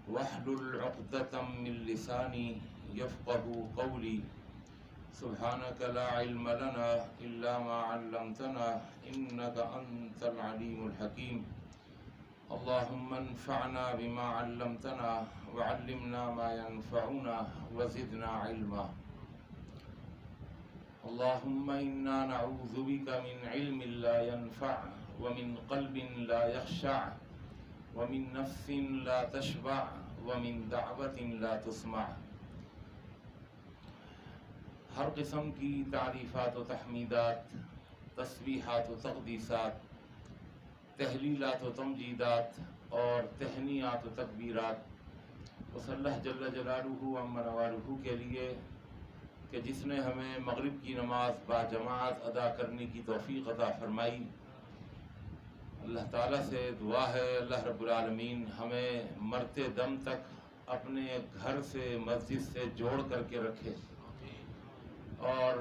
واحلل عقدة من لساني يفقهوا قولي سبحانك لا علم لنا إلا ما علمتنا إنك أنت العليم الحكيم اللهم انفعنا بما علمتنا وعلمنا ما ينفعنا وزدنا علما اللهم إنا نعوذ بك من علم لا ينفع ومن قلب لا يخشع ومن نفس لا تشبع ومن دعوة لا تسمع۔ ہر قسم کی تعریفات و تحمیدات، تسبیحات و تقدیسات، تحلیلات و تمجیدات اور تہنیات و تکبیرات اس اللہ جل جلالہ عما نوالہ کے لیے کہ جس نے ہمیں مغرب کی نماز با جماعت ادا کرنے کی توفیق عطا فرمائی۔ اللہ تعالیٰ سے دعا ہے اللہ رب العالمین ہمیں مرتے دم تک اپنے گھر سے مسجد سے جوڑ کر کے رکھے، اور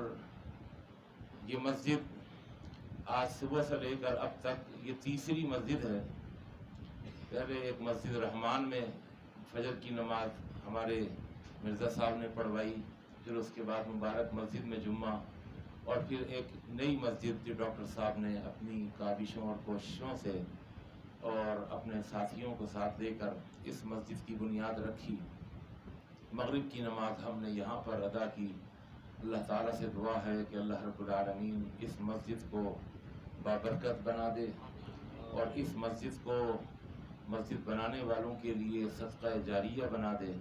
یہ مسجد آج صبح سے لے کر اب تک یہ تیسری مسجد ہے۔ پہلے ایک مسجد رحمان میں فجر کی نماز ہمارے مرزا صاحب نے پڑھوائی، پھر اس کے بعد مبارک مسجد میں جمعہ، اور پھر ایک نئی مسجد جو ڈاکٹر صاحب نے اپنی کاوشوں اور کوششوں سے اور اپنے ساتھیوں کو ساتھ لے کر اس مسجد کی بنیاد رکھی۔ مغرب کی نماز ہم نے یہاں پر ادا کی۔ اللہ تعالیٰ سے دعا ہے کہ اللہ رب العالمین اس مسجد کو بابرکت بنا دے، اور اس مسجد کو مسجد بنانے والوں کے لیے صدقہ جاریہ بنا دے،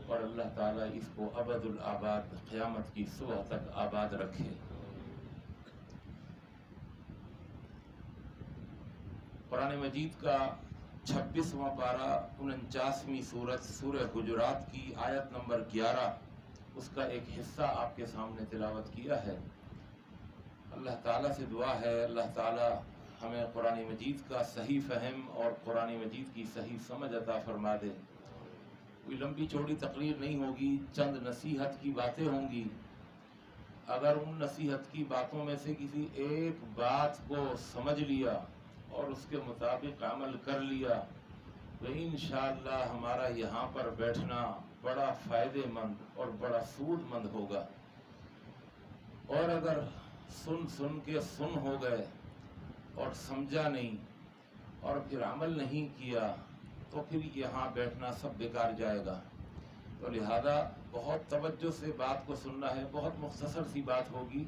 اور اللہ تعالیٰ اس کو ابد الآباد قیامت کی صبح تک آباد رکھے۔ قرآن مجید کا 26واں پارہ 49ویں سورت سورہ حجرات کی آیت نمبر 11، اس کا ایک حصہ آپ کے سامنے تلاوت کیا ہے۔ اللہ تعالیٰ سے دعا ہے اللہ تعالیٰ ہمیں قرآن مجید کا صحیح فہم اور قرآن مجید کی صحیح سمجھ عطا فرما دے۔ کوئی لمبی چوڑی تقریر نہیں ہوگی، چند نصیحت کی باتیں ہوں گی۔ اگر ان نصیحت کی باتوں میں سے کسی ایک بات کو سمجھ لیا اور اس کے مطابق عمل کر لیا تو انشاءاللہ ہمارا یہاں پر بیٹھنا بڑا فائدے مند اور بڑا سود مند ہوگا، اور اگر سن کے سن ہو گئے اور سمجھا نہیں اور پھر عمل نہیں کیا تو پھر یہاں بیٹھنا سب بیکار جائے گا۔ تو لہذا بہت توجہ سے بات کو سننا ہے۔ بہت مختصر سی بات ہوگی،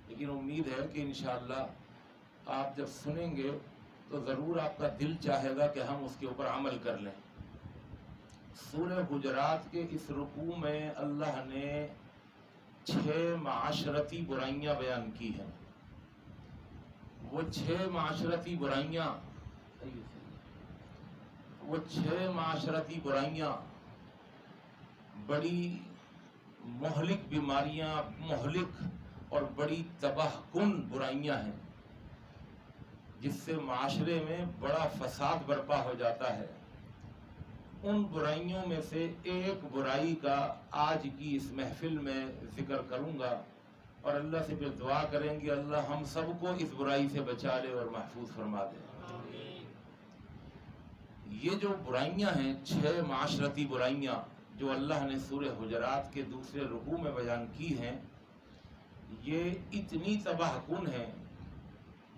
لیکن امید ہے کہ انشاءاللہ آپ جب سنیں گے تو ضرور آپ کا دل چاہے گا کہ ہم اس کے اوپر عمل کر لیں۔ سورہ حجرات کے اس رکوع میں اللہ نے 6 معاشرتی برائیاں بیان کی ہیں۔ وہ 6 معاشرتی برائیاں بڑی مہلک بیماریاں، مہلک اور بڑی تباہ کن برائیاں ہیں، جس سے معاشرے میں بڑا فساد برپا ہو جاتا ہے۔ ان برائیوں میں سے ایک برائی کا آج کی اس محفل میں ذکر کروں گا، اور اللہ سے پھر دعا کریں گے اللہ ہم سب کو اس برائی سے بچا لے اور محفوظ فرما دے۔ یہ جو برائیاں ہیں 6 معاشرتی برائیاں جو اللہ نے سورہ حجرات کے دوسرے رکوع میں بیان کی ہیں، یہ اتنی تباہ کن ہیں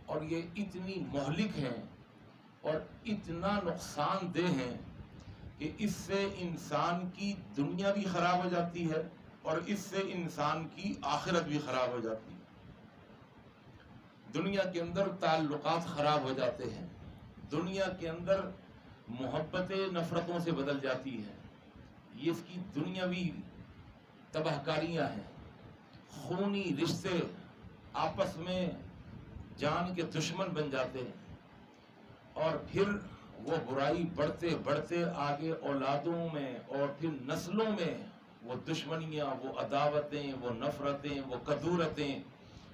اور یہ اتنی مہلک ہیں اور اتنا نقصان دہ ہیں کہ اس سے انسان کی دنیا بھی خراب ہو جاتی ہے اور اس سے انسان کی آخرت بھی خراب ہو جاتی ہے۔ دنیا کے اندر تعلقات خراب ہو جاتے ہیں، دنیا کے اندر محبتیں نفرتوں سے بدل جاتی ہیں، یہ اس کی دنیاوی تباہ کاریاں ہیں۔ خونی رشتے آپس میں جان کے دشمن بن جاتے ہیں، اور پھر وہ برائی بڑھتے بڑھتے آگے اولادوں میں اور پھر نسلوں میں وہ دشمنیاں، وہ عداوتیں، وہ نفرتیں، وہ کدورتیں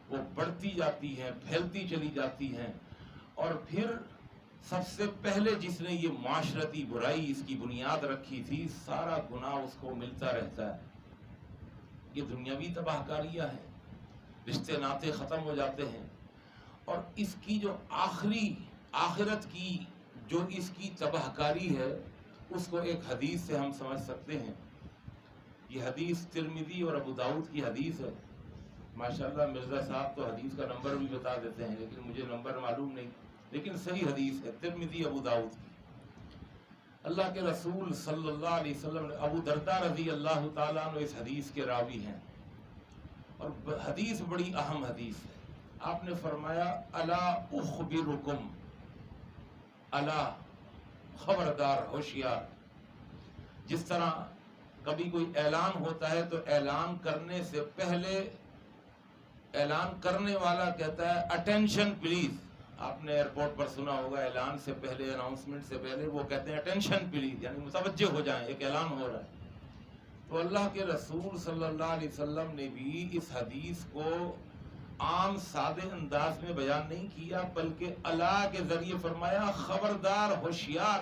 وہ بڑھتی جاتی ہیں، پھیلتی چلی جاتی ہیں، اور پھر سب سے پہلے جس نے یہ معاشرتی برائی اس کی بنیاد رکھی تھی، سارا گناہ اس کو ملتا رہتا ہے۔ یہ دنیاوی تباہ کاریاں ہیں، رشتے ناطے ختم ہو جاتے ہیں، اور اس کی جو آخرت کی جو اس کی تباہ کاری ہے اس کو ایک حدیث سے ہم سمجھ سکتے ہیں. یہ حدیث ترمذی اور ابو داؤد کی حدیث ہے. ماشاءاللہ مرزا صاحب تو حدیث کا نمبر بھی بتا دیتے ہیں، لیکن مجھے نمبر معلوم نہیں، لیکن صحیح حدیث ہے، ترمذی ابو داؤد کی. اللہ کے رسول صلی اللہ علیہ وسلم نے، ابو درداء رضی اللہ تعالیٰ عنہ اس حدیث کے راوی ہیں، اور حدیث بڑی اہم حدیث ہے. آپ نے فرمایا الا اخبرکم، الا خبردار، ہوشیار. جس طرح کبھی کوئی اعلان ہوتا ہے تو اعلان کرنے سے پہلے اعلان کرنے والا کہتا ہے اٹینشن پلیز. آپ نے ایئرپورٹ پر سنا ہوگا اعلان سے پہلے، اناؤنسمنٹ سے پہلے وہ کہتے ہیں اٹینشن پلیز، یعنی متوجہ ہو جائیں، ایک اعلان ہو رہا ہے. تو اللہ کے رسول صلی اللہ علیہ وسلم نے بھی اس حدیث کو عام سادے انداز میں بیان نہیں کیا، بلکہ اللہ کے ذریعے فرمایا خبردار، ہوشیار.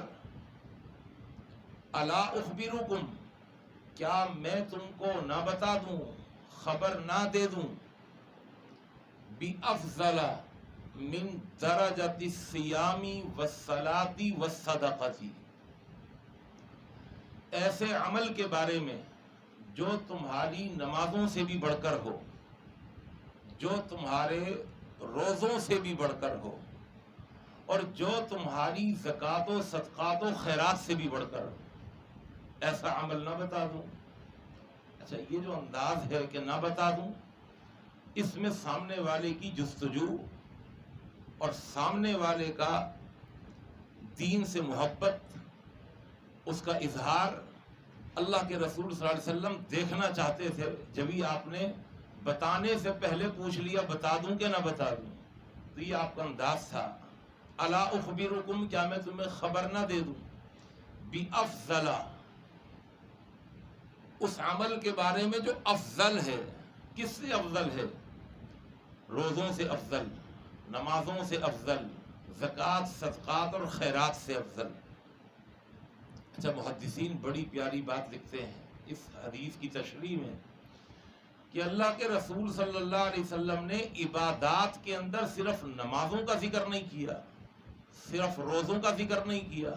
الا اخبرکم، کیا میں تم کو نہ بتا دوں، خبر نہ دے دوں، بِأَفْضَلَ مِن دَرَجَةِ الصِّيَامِ وَالصَّلَاةِ وَالصَّدَقَةِ، ایسے عمل کے بارے میں جو تمہاری نمازوں سے بھی بڑھ کر ہو، جو تمہارے روزوں سے بھی بڑھ کر ہو، اور جو تمہاری زکوٰۃ و صدقات و خیرات سے بھی بڑھ کر ہو. ایسا عمل نہ بتا دوں. اچھا، یہ جو انداز ہے کہ نہ بتا دوں، اس میں سامنے والے کی جستجو اور سامنے والے کا دین سے محبت، اس کا اظہار، اللہ کے رسول صلی اللہ علیہ وسلم دیکھنا چاہتے تھے. جبھی آپ نے بتانے سے پہلے پوچھ لیا بتا دوں کہ نہ بتا دوں. تو یہ آپ کا انداز تھا. الا اخبرکم، کیا میں تمہیں خبر نہ دے دوں، بِأَفْضَلَ، اس عمل کے بارے میں جو افضل ہے. کس سے افضل ہے؟ روزوں سے افضل، نمازوں سے افضل، زکوٰۃ، صدقات اور خیرات سے افضل. اچھا، محدثین بڑی پیاری بات لکھتے ہیں اس حدیث کی تشریح میں کہ اللہ کے رسول صلی اللہ علیہ وسلم نے عبادات کے اندر صرف نمازوں کا ذکر نہیں کیا، صرف روزوں کا ذکر نہیں کیا،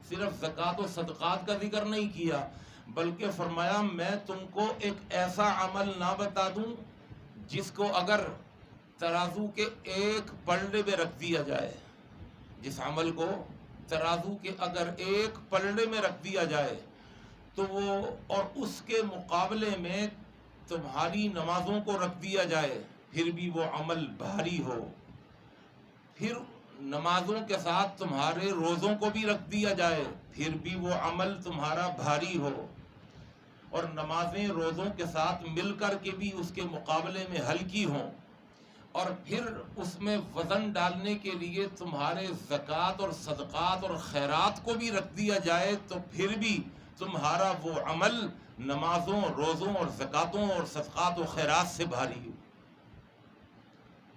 صرف زکوٰۃ و صدقات کا ذکر نہیں کیا، بلکہ فرمایا میں تم کو ایک ایسا عمل نہ بتا دوں جس کو اگر ترازو کے ایک پلڑے میں رکھ دیا جائے، جس عمل کو ترازو کے اگر ایک پلڑے میں رکھ دیا جائے تو وہ، اور اس کے مقابلے میں تمہاری نمازوں کو رکھ دیا جائے، پھر بھی وہ عمل بھاری ہو. پھر نمازوں کے ساتھ تمہارے روزوں کو بھی رکھ دیا جائے، پھر بھی وہ عمل تمہارا بھاری ہو. اور نمازیں روزوں کے ساتھ مل کر کے بھی اس کے مقابلے میں ہلکی ہوں، اور پھر اس میں وزن ڈالنے کے لیے تمہارے زکوٰۃ اور صدقات اور خیرات کو بھی رکھ دیا جائے تو پھر بھی تمہارا وہ عمل نمازوں، روزوں اور زکوٰۃوں اور صدقات و خیرات سے بھاری ہو.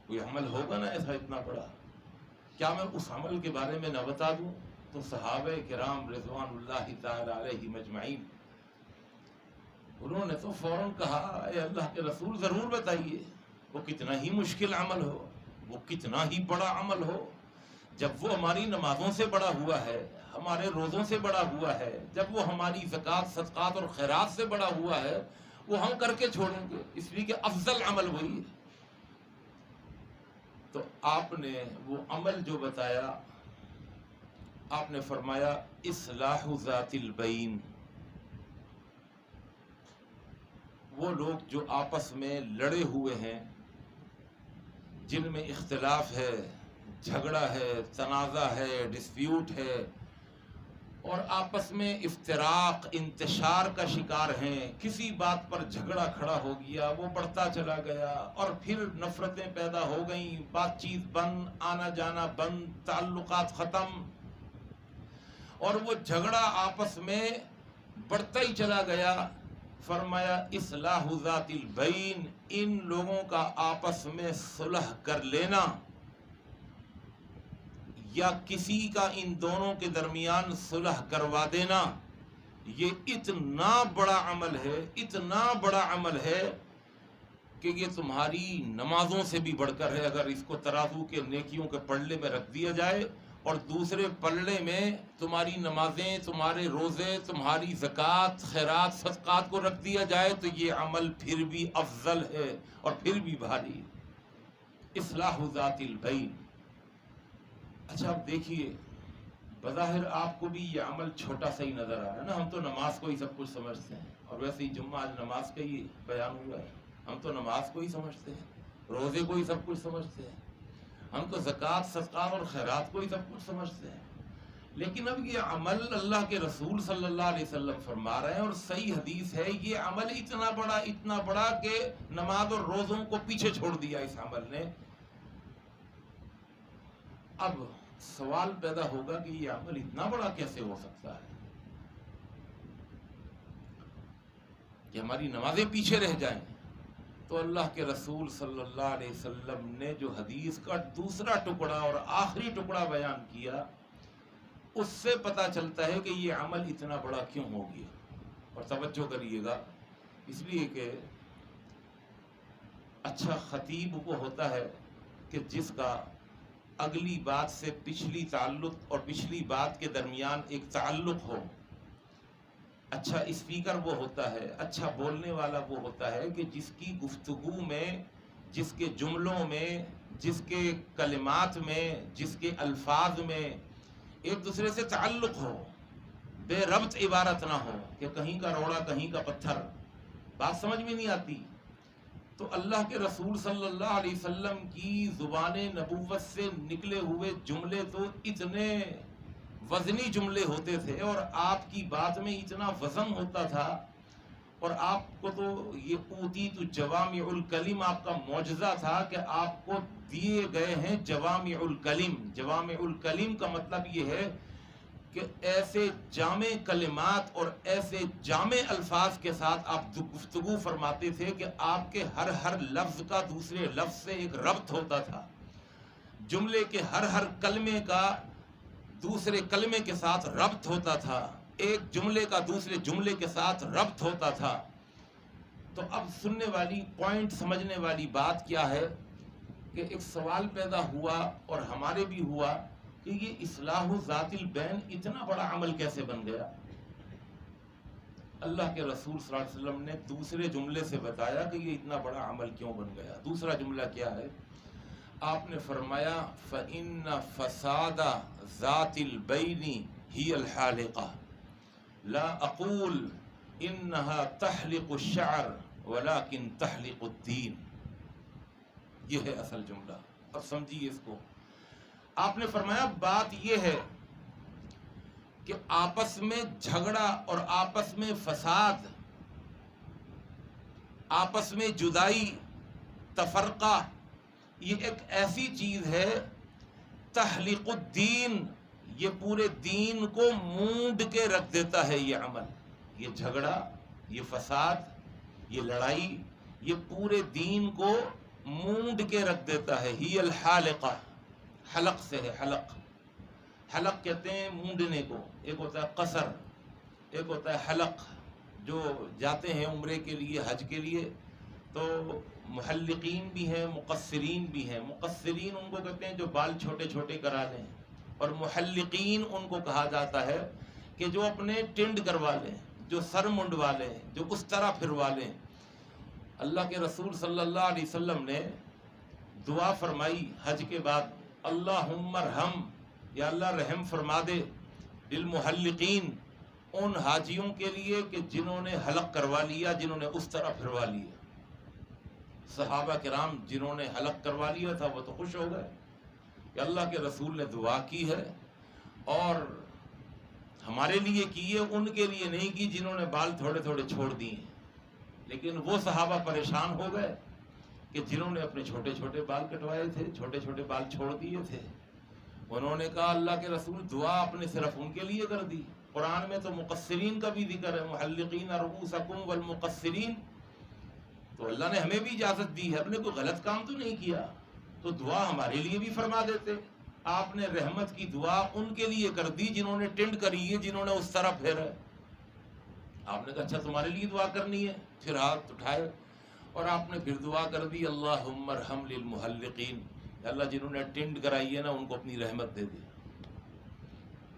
کوئی عمل ہوگا نا ایسا اتنا بڑا، کیا میں اس عمل کے بارے میں نہ بتا دوں؟ تو صحابہ کرام رضوان اللہ تعالی علیہم اجمعین، انہوں نے تو فوراً کہا اے اللہ کے رسول ضرور بتائیے. وہ کتنا ہی مشکل عمل ہو، وہ کتنا ہی بڑا عمل ہو، جب وہ ہماری نمازوں سے بڑا ہوا ہے، ہمارے روزوں سے بڑا ہوا ہے، جب وہ ہماری زکوٰۃ، صدقات اور خیرات سے بڑا ہوا ہے، وہ ہم کر کے چھوڑیں گے، اس لیے کہ افضل عمل وہی ہے. تو آپ نے وہ عمل جو بتایا، آپ نے فرمایا اصلاح ذات البین. وہ لوگ جو آپس میں لڑے ہوئے ہیں، جن میں اختلاف ہے، جھگڑا ہے، تنازع ہے، ڈسپیوٹ ہے، اور آپس میں افتراق، انتشار کا شکار ہیں، کسی بات پر جھگڑا کھڑا ہو گیا، وہ بڑھتا چلا گیا، اور پھر نفرتیں پیدا ہو گئیں، بات چیت بند، آنا جانا بند، تعلقات ختم، اور وہ جھگڑا آپس میں بڑھتا ہی چلا گیا. فرمایا اصلاح ذات البین، ان لوگوں کا آپس میں صلح کر لینا، یا کسی کا ان دونوں کے درمیان صلح کروا دینا، یہ اتنا بڑا عمل ہے، اتنا بڑا عمل ہے کہ یہ تمہاری نمازوں سے بھی بڑھ کر ہے. اگر اس کو ترازو کے نیکیوں کے پلڑے میں رکھ دیا جائے اور دوسرے پلڑے میں تمہاری نمازیں، تمہارے روزے، تمہاری زکوٰۃ، خیرات، صدقات کو رکھ دیا جائے تو یہ عمل پھر بھی افضل ہے اور پھر بھی بھاری۔ اصلاح ذات البین۔ اچھا اب دیکھیے، بظاہر آپ کو بھی یہ عمل چھوٹا سا ہی نظر آ رہا ہے نا، ہم تو نماز کو ہی سب کچھ سمجھتے ہیں، اور ویسے ہی جمعہ آج نماز کا ہی بیان ہوا ہے، ہم تو نماز کو ہی سمجھتے ہیں، روزے کو ہی سب کچھ سمجھتے ہیں، ہم تو زکوٰۃ، صدقات اور خیرات کو ہی سب کچھ سمجھتے ہیں۔ لیکن اب یہ عمل اللہ کے رسول صلی اللہ علیہ وسلم فرما رہے ہیں، اور صحیح حدیث ہے، یہ عمل اتنا بڑا کہ نماز اور روزوں کو پیچھے چھوڑ دیا اس عمل نے۔ اب سوال پیدا ہوگا کہ یہ عمل اتنا بڑا کیسے ہو سکتا ہے کہ ہماری نمازیں پیچھے رہ جائیں؟ تو اللہ کے رسول صلی اللہ علیہ وسلم نے جو حدیث کا دوسرا ٹکڑا اور آخری ٹکڑا بیان کیا، اس سے پتہ چلتا ہے کہ یہ عمل اتنا بڑا کیوں ہو گیا۔ اور توجہ کریے گا، اس لیے کہ اچھا خطیب وہ ہوتا ہے کہ جس کا اگلی بات سے پچھلی تعلق اور پچھلی بات کے درمیان ایک تعلق ہو۔ اچھا اسپیکر وہ ہوتا ہے، اچھا بولنے والا وہ ہوتا ہے کہ جس کی گفتگو میں، جس کے جملوں میں، جس کے کلمات میں، جس کے الفاظ میں ایک دوسرے سے تعلق ہو، بے ربط عبارت نہ ہو کہ کہیں کا روڑا کہیں کا پتھر، بات سمجھ میں نہیں آتی۔ تو اللہ کے رسول صلی اللہ علیہ وسلم کی زبان نبوت سے نکلے ہوئے جملے تو اتنے وزنی جملے ہوتے تھے، اور آپ کی بات میں اتنا وزن ہوتا تھا، اور آپ کو تو یہ اوتیت جوامع الکلم آپ کا معجزہ تھا کہ آپ کو دیے گئے ہیں جوامع الکلم۔ جوامع الکلم کا مطلب یہ ہے کہ ایسے جامع کلمات اور ایسے جامع الفاظ کے ساتھ آپ گفتگو فرماتے تھے کہ آپ کے ہر لفظ کا دوسرے لفظ سے ایک ربط ہوتا تھا، جملے کے ہر کلمے کا دوسرے کلمے کے ساتھ ربط ہوتا تھا، ایک جملے کا دوسرے جملے کے ساتھ ربط ہوتا تھا۔ تو اب سننے والی پوائنٹ، سمجھنے والی بات کیا ہے کہ ایک سوال پیدا ہوا اور ہمارے بھی ہوا کہ یہ اصلاح ذات البین اتنا بڑا عمل کیسے بن گیا؟ اللہ کے رسول صلی اللہ علیہ وسلم نے دوسرے جملے سے بتایا کہ یہ اتنا بڑا عمل کیوں بن گیا۔ دوسرا جملہ کیا ہے؟ آپ نے فرمایا فَإِنَّ فَسَادَ ذَاتِ الْبَيْنِ هِيَ الْحَالِقَةُ لَا أَقُولُ إِنَّهَا تَحْلِقُ الشَّعْرَ وَلَكِنْ تَحْلِقُ الدِّينَ۔ یہ ہے اصل جملہ، اب سمجھیے اس کو۔ آپ نے فرمایا بات یہ ہے کہ آپس میں جھگڑا اور آپس میں فساد، آپس میں جدائی، تفرقہ، یہ ایک ایسی چیز ہے تحلیق الدین، یہ پورے دین کو مونڈ کے رکھ دیتا ہے۔ یہ عمل، یہ جھگڑا، یہ فساد، یہ لڑائی، یہ پورے دین کو مونڈ کے رکھ دیتا ہے۔ ہی الحالقہ، حلق سے ہے، حلق، حلق کہتے ہیں مونڈنے کو۔ ایک ہوتا ہے قصر، ایک ہوتا ہے حلق۔ جو جاتے ہیں عمرے کے لیے، حج کے لیے، تو محلقین بھی ہیں، مقصرین بھی ہیں۔ مقصرین ان کو کہتے ہیں جو بال چھوٹے چھوٹے کرا لیں، اور محلقین ان کو کہا جاتا ہے کہ جو اپنے ٹنڈ کروا لیں، جو سر منڈوا لیں، جو اس طرح پھروا لیں۔ اللہ کے رسول صلی اللہ علیہ وسلم نے دعا فرمائی حج کے بعد، اللہم ارحم، یا اللہ رحم فرما دے، للمحلقین، ان حاجیوں کے لیے کہ جنہوں نے حلق کروا لیا، جنہوں نے اس طرح پھروا لیا۔ صحابہ کرام جنہوں نے حلق کروا لیا تھا وہ تو خوش ہو گئے کہ اللہ کے رسول نے دعا کی ہے، اور ہمارے لیے کی ہے، ان کے لیے نہیں کی جنہوں نے بال تھوڑے تھوڑے چھوڑ دیے۔ لیکن وہ صحابہ پریشان ہو گئے کہ جنہوں نے اپنے چھوٹے چھوٹے بال کٹوائے تھے، چھوٹے چھوٹے بال چھوڑ دیے تھے، انہوں نے کہا اللہ کے رسول دعا آپ نے صرف ان کے لیے کر دی۔ قرآن میں تو مقصرین کا بھی ذکر ہے، محلقین رؤوسکم والمقصرین، تو اللہ نے ہمیں بھی اجازت دی ہے، ہم نے کوئی غلط کام تو نہیں کیا، تو دعا ہمارے لیے بھی فرما دیتے۔ آپ نے رحمت کی دعا ان کے لیے کر دی جنہوں نے ٹنڈ کری ہے، جنہوں نے اس طرح پھیرا۔ آپ نے کہا اچھا تمہارے لیے دعا کرنی ہے، پھر ہاتھ اٹھائے اور آپ نے پھر دعا کر دی اللہم ارحم للمحلقین، اللہ جنہوں نے ٹنڈ کرائی ہے نا ان کو اپنی رحمت دے دی۔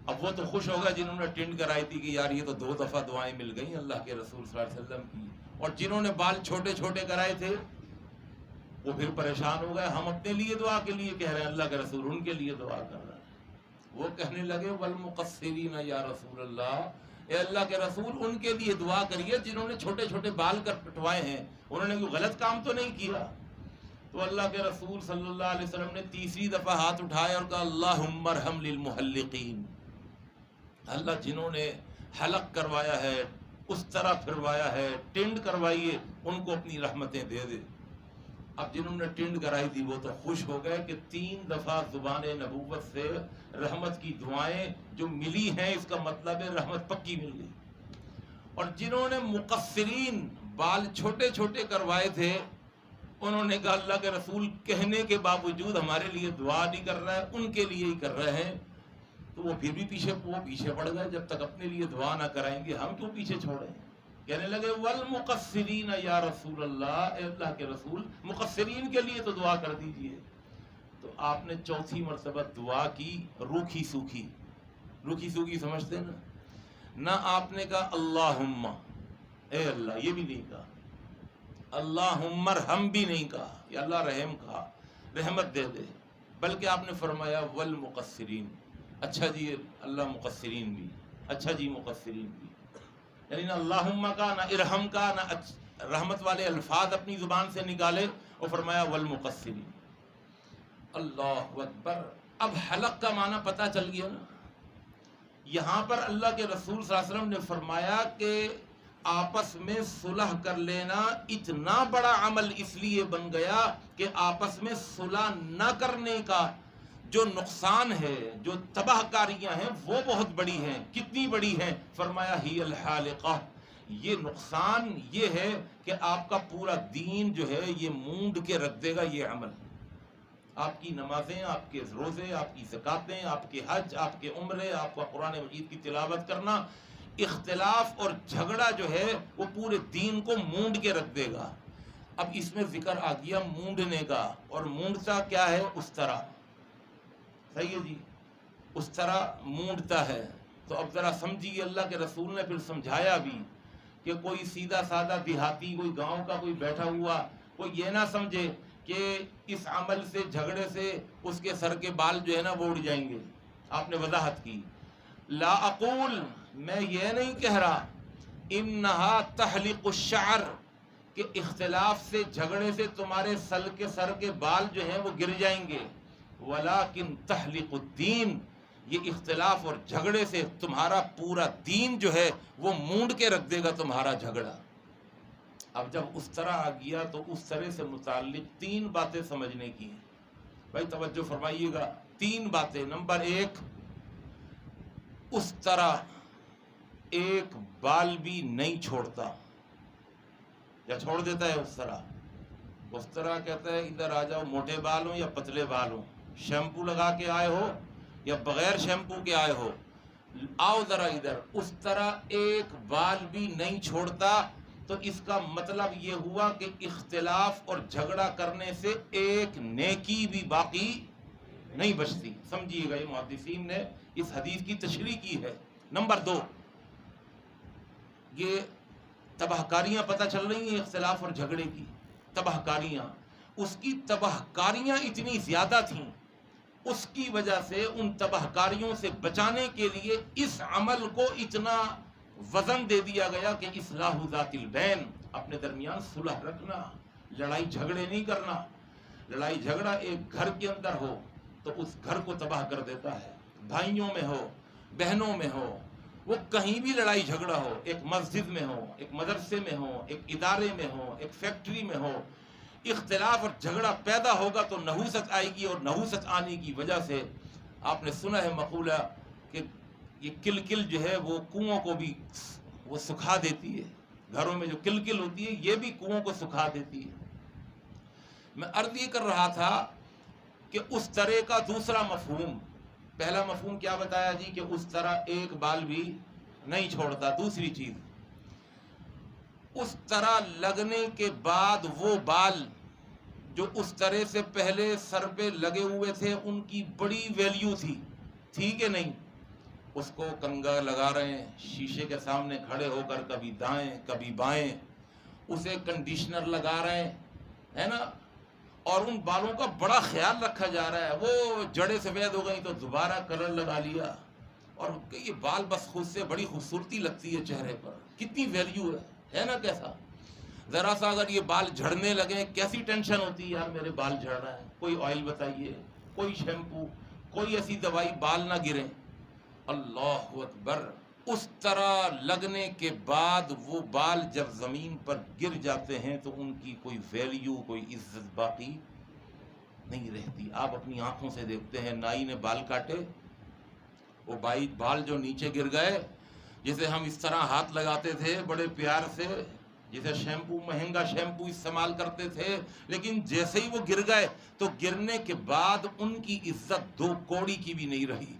اب وہ تو خوش ہوگا جنہوں نے ٹنڈ کرائی تھی کہ یار یہ تو 2 دفعہ دعائیں مل گئیں اللہ کے رسول صلی اللہ علیہ وسلم کی، اور جنہوں نے بال چھوٹے چھوٹے کرائے تھے وہ پھر پریشان ہو گئے، ہم اپنے لیے دعا کے لیے کہہ رہے ہیں، اللہ کے رسول ان کے لیے دعا کر رہا ہے۔ وہ کہنے لگے والمقصرین یا رسول اللہ، اے اللہ کے رسول ان کے لیے دعا کریے جنہوں نے چھوٹے چھوٹے بال کر کٹوائے ہیں، انہوں نے کوئی غلط کام تو نہیں کیا۔ تو اللہ کے رسول صلی اللہ علیہ وسلم نے تیسری دفعہ ہاتھ اٹھایا اور کہا اللہم ارحم للمحلقین، اللہ جنہوں نے حلق کروایا ہے، اس طرح پھروایا ہے، ٹنڈ کروائی ہے، ان کو اپنی رحمتیں دے دے۔ اب جنہوں نے ٹنڈ کرائی تھی وہ تو خوش ہو گئے کہ 3 دفعہ زبان نبوت سے رحمت کی دعائیں جو ملی ہیں، اس کا مطلب ہے رحمت پکی مل گئی۔ اور جنہوں نے مقصرین بال چھوٹے چھوٹے کروائے تھے، انہوں نے کہا اللہ کے رسول کہنے کے باوجود ہمارے لیے دعا نہیں کر رہا ہے، ان کے لیے ہی کر رہے ہیں۔ تو وہ پھر بھی پیچھے پڑ گئے، جب تک اپنے لیے دعا نہ کرائیں گے ہم کیوں پیچھے چھوڑیں؟ کہنے لگے والمقصرین یا رسول اللہ، اے اللہ کے رسول مقصرین کے لیے تو دعا کر دیجئے۔ تو آپ نے چوتھی مرتبہ دعا کی روکھی سوکھی، روکھی سوکھی سمجھتے نا، نہ آپ نے کہا اللہم اے اللہ، یہ بھی نہیں کہا، اللہم ارحم بھی نہیں کہا، یا اللہ رحم کہا، رحمت دے دے، بلکہ آپ نے فرمایا والمقصرین۔ اچھا جی اللہ مقصرین بھی، اچھا جی مقصرین بھی، یعنی نہ اللہم کا نہ ارحم کا نہ رحمت والے الفاظ اپنی زبان سے نکالے، اور فرمایا والمقصرین۔ اللہ اکبر۔ اب حلق کا معنی پتہ چل گیا نا۔ یہاں پر اللہ کے رسول صلی اللہ علیہ وسلم نے فرمایا کہ آپس میں صلح کر لینا اتنا بڑا عمل اس لیے بن گیا کہ آپس میں صلح نہ کرنے کا جو نقصان ہے، جو تباہ کاریاں ہیں، وہ بہت بڑی ہیں۔ کتنی بڑی ہیں؟ فرمایا ہی الحالقہ، یہ نقصان یہ ہے کہ آپ کا پورا دین جو ہے یہ مونڈ کے رکھ دے گا یہ عمل۔ آپ کی نمازیں، آپ کے روزے، آپ کی زکاتیں، آپ کے حج، آپ کے عمرے، آپ کا قرآن مجید کی تلاوت کرنا، اختلاف اور جھگڑا جو ہے وہ پورے دین کو مونڈ کے رکھ دے گا۔ اب اس میں ذکر آ گیا مونڈنے کا، اور مونڈتا کیا ہے؟ اس طرح، صحیح ہے جی، اس طرح مونڈتا ہے۔ تو اب ذرا سمجھیے، اللہ کے رسول نے پھر سمجھایا بھی کہ کوئی سیدھا سادہ دیہاتی، کوئی گاؤں کا کوئی بیٹھا ہوا، کوئی یہ نہ سمجھے کہ اس عمل سے، جھگڑے سے اس کے سر کے بال جو ہے نا وہ اڑ جائیں گے۔ آپ نے وضاحت کی، لا اقول، میں یہ نہیں کہہ رہا، انہا تحلق الشعر، کہ اختلاف سے، جھگڑے سے تمہارے سر کے بال جو ہیں وہ گر جائیں گے، ولیکن تحلق الدین، یہ اختلاف اور جھگڑے سے تمہارا پورا دین جو ہے وہ مونڈ کے رکھ دے گا تمہارا جھگڑا۔ اب جب اس طرح آ گیا تو اس طرح سے متعلق 3 باتیں سمجھنے کی ہیں، بھائی توجہ فرمائیے گا۔ 3 باتیں۔ نمبر 1، اس طرح ایک بال بھی نہیں چھوڑتا، یا چھوڑ دیتا ہے اس طرح؟ اس طرح کہتا ہے ادھر آ جاؤ، موٹے بال ہوں یا پتلے بال ہوں، شیمپو لگا کے آئے ہو یا بغیر شیمپو کے آئے ہو، آؤ ذرا ادھر۔ اس طرح ایک بال بھی نہیں چھوڑتا، تو اس کا مطلب یہ ہوا کہ اختلاف اور جھگڑا کرنے سے ایک نیکی بھی باقی نہیں بچتی۔ سمجھیے گا، یہ محدثین نے اس حدیث کی تشریح کی ہے۔ نمبر 2، یہ تباہ کاریاں پتہ چل رہی ہیں اختلاف اور جھگڑے کی، تباہ کاریاں، اس کی تباہ کاریاں اتنی زیادہ تھیں، اس کی وجہ سے ان تباہ کاریوں سے بچانے کے لیے اس عمل کو اتنا وزن دے دیا گیا کہ اصلاح ذات البین، اپنے درمیان صلح رکھنا، لڑائی جھگڑے نہیں کرنا۔ لڑائی جھگڑا ایک گھر کے اندر ہو تو اس گھر کو تباہ کر دیتا ہے، بھائیوں میں ہو، بہنوں میں ہو، وہ کہیں بھی لڑائی جھگڑا ہو، ایک مسجد میں ہو، ایک مدرسے میں ہو، ایک ادارے میں ہو، ایک فیکٹری میں ہو، اختلاف اور جھگڑا پیدا ہوگا تو نحوست آئے گی، اور نحوست آنے کی وجہ سے آپ نے سنا ہے مقولہ کہ یہ کل جو ہے وہ کنووں کو بھی وہ سکھا دیتی ہے، گھروں میں جو کل ہوتی ہے یہ بھی کنووں کو سکھا دیتی ہے۔ میں عرض یہ کر رہا تھا کہ اس طرح کا دوسرا مفہوم، پہلا مفہوم کیا بتایا جی کہ اس طرح ایک بال بھی نہیں چھوڑتا۔ دوسری چیز، اس طرح لگنے کے بعد وہ بال جو اس طرح سے پہلے سر پہ لگے ہوئے تھے ان کی بڑی ویلیو تھی کہ نہیں؟ اس کو کنگا لگا رہے ہیں، شیشے کے سامنے کھڑے ہو کر کبھی دائیں کبھی بائیں، اسے کنڈیشنر لگا رہے ہیں، ہے نا، اور ان بالوں کا بڑا خیال رکھا جا رہا ہے، وہ جڑیں سفید ہو گئی تو دوبارہ کلر لگا لیا، اور یہ بال بس خود سے بڑی خوبصورتی لگتی ہے چہرے پر، کتنی ویلیو ہے نا کیسا. ذرا سا اگر یہ بال جھڑنے لگے کیسی ٹینشن ہوتی ہے، یار میرے بال جھڑ رہا ہے، کوئی آئل بتائیے، کوئی شیمپو، کوئی ایسی دوائی، بال نہ گریں. اللہ اکبر. اس طرح لگنے کے بعد وہ بال جب زمین پر گر جاتے ہیں تو ان کی کوئی ویلیو، کوئی عزت باقی نہیں رہتی. آپ اپنی آنکھوں سے دیکھتے ہیں، نائی نے بال کاٹے، وہ بال جو نیچے گر گئے، جسے ہم اس طرح ہاتھ لگاتے تھے بڑے پیار سے، جسے شیمپو، مہنگا شیمپو استعمال کرتے تھے، لیکن جیسے ہی وہ گر گئے تو گرنے کے بعد ان کی عزت دو کوڑی کی بھی نہیں رہی.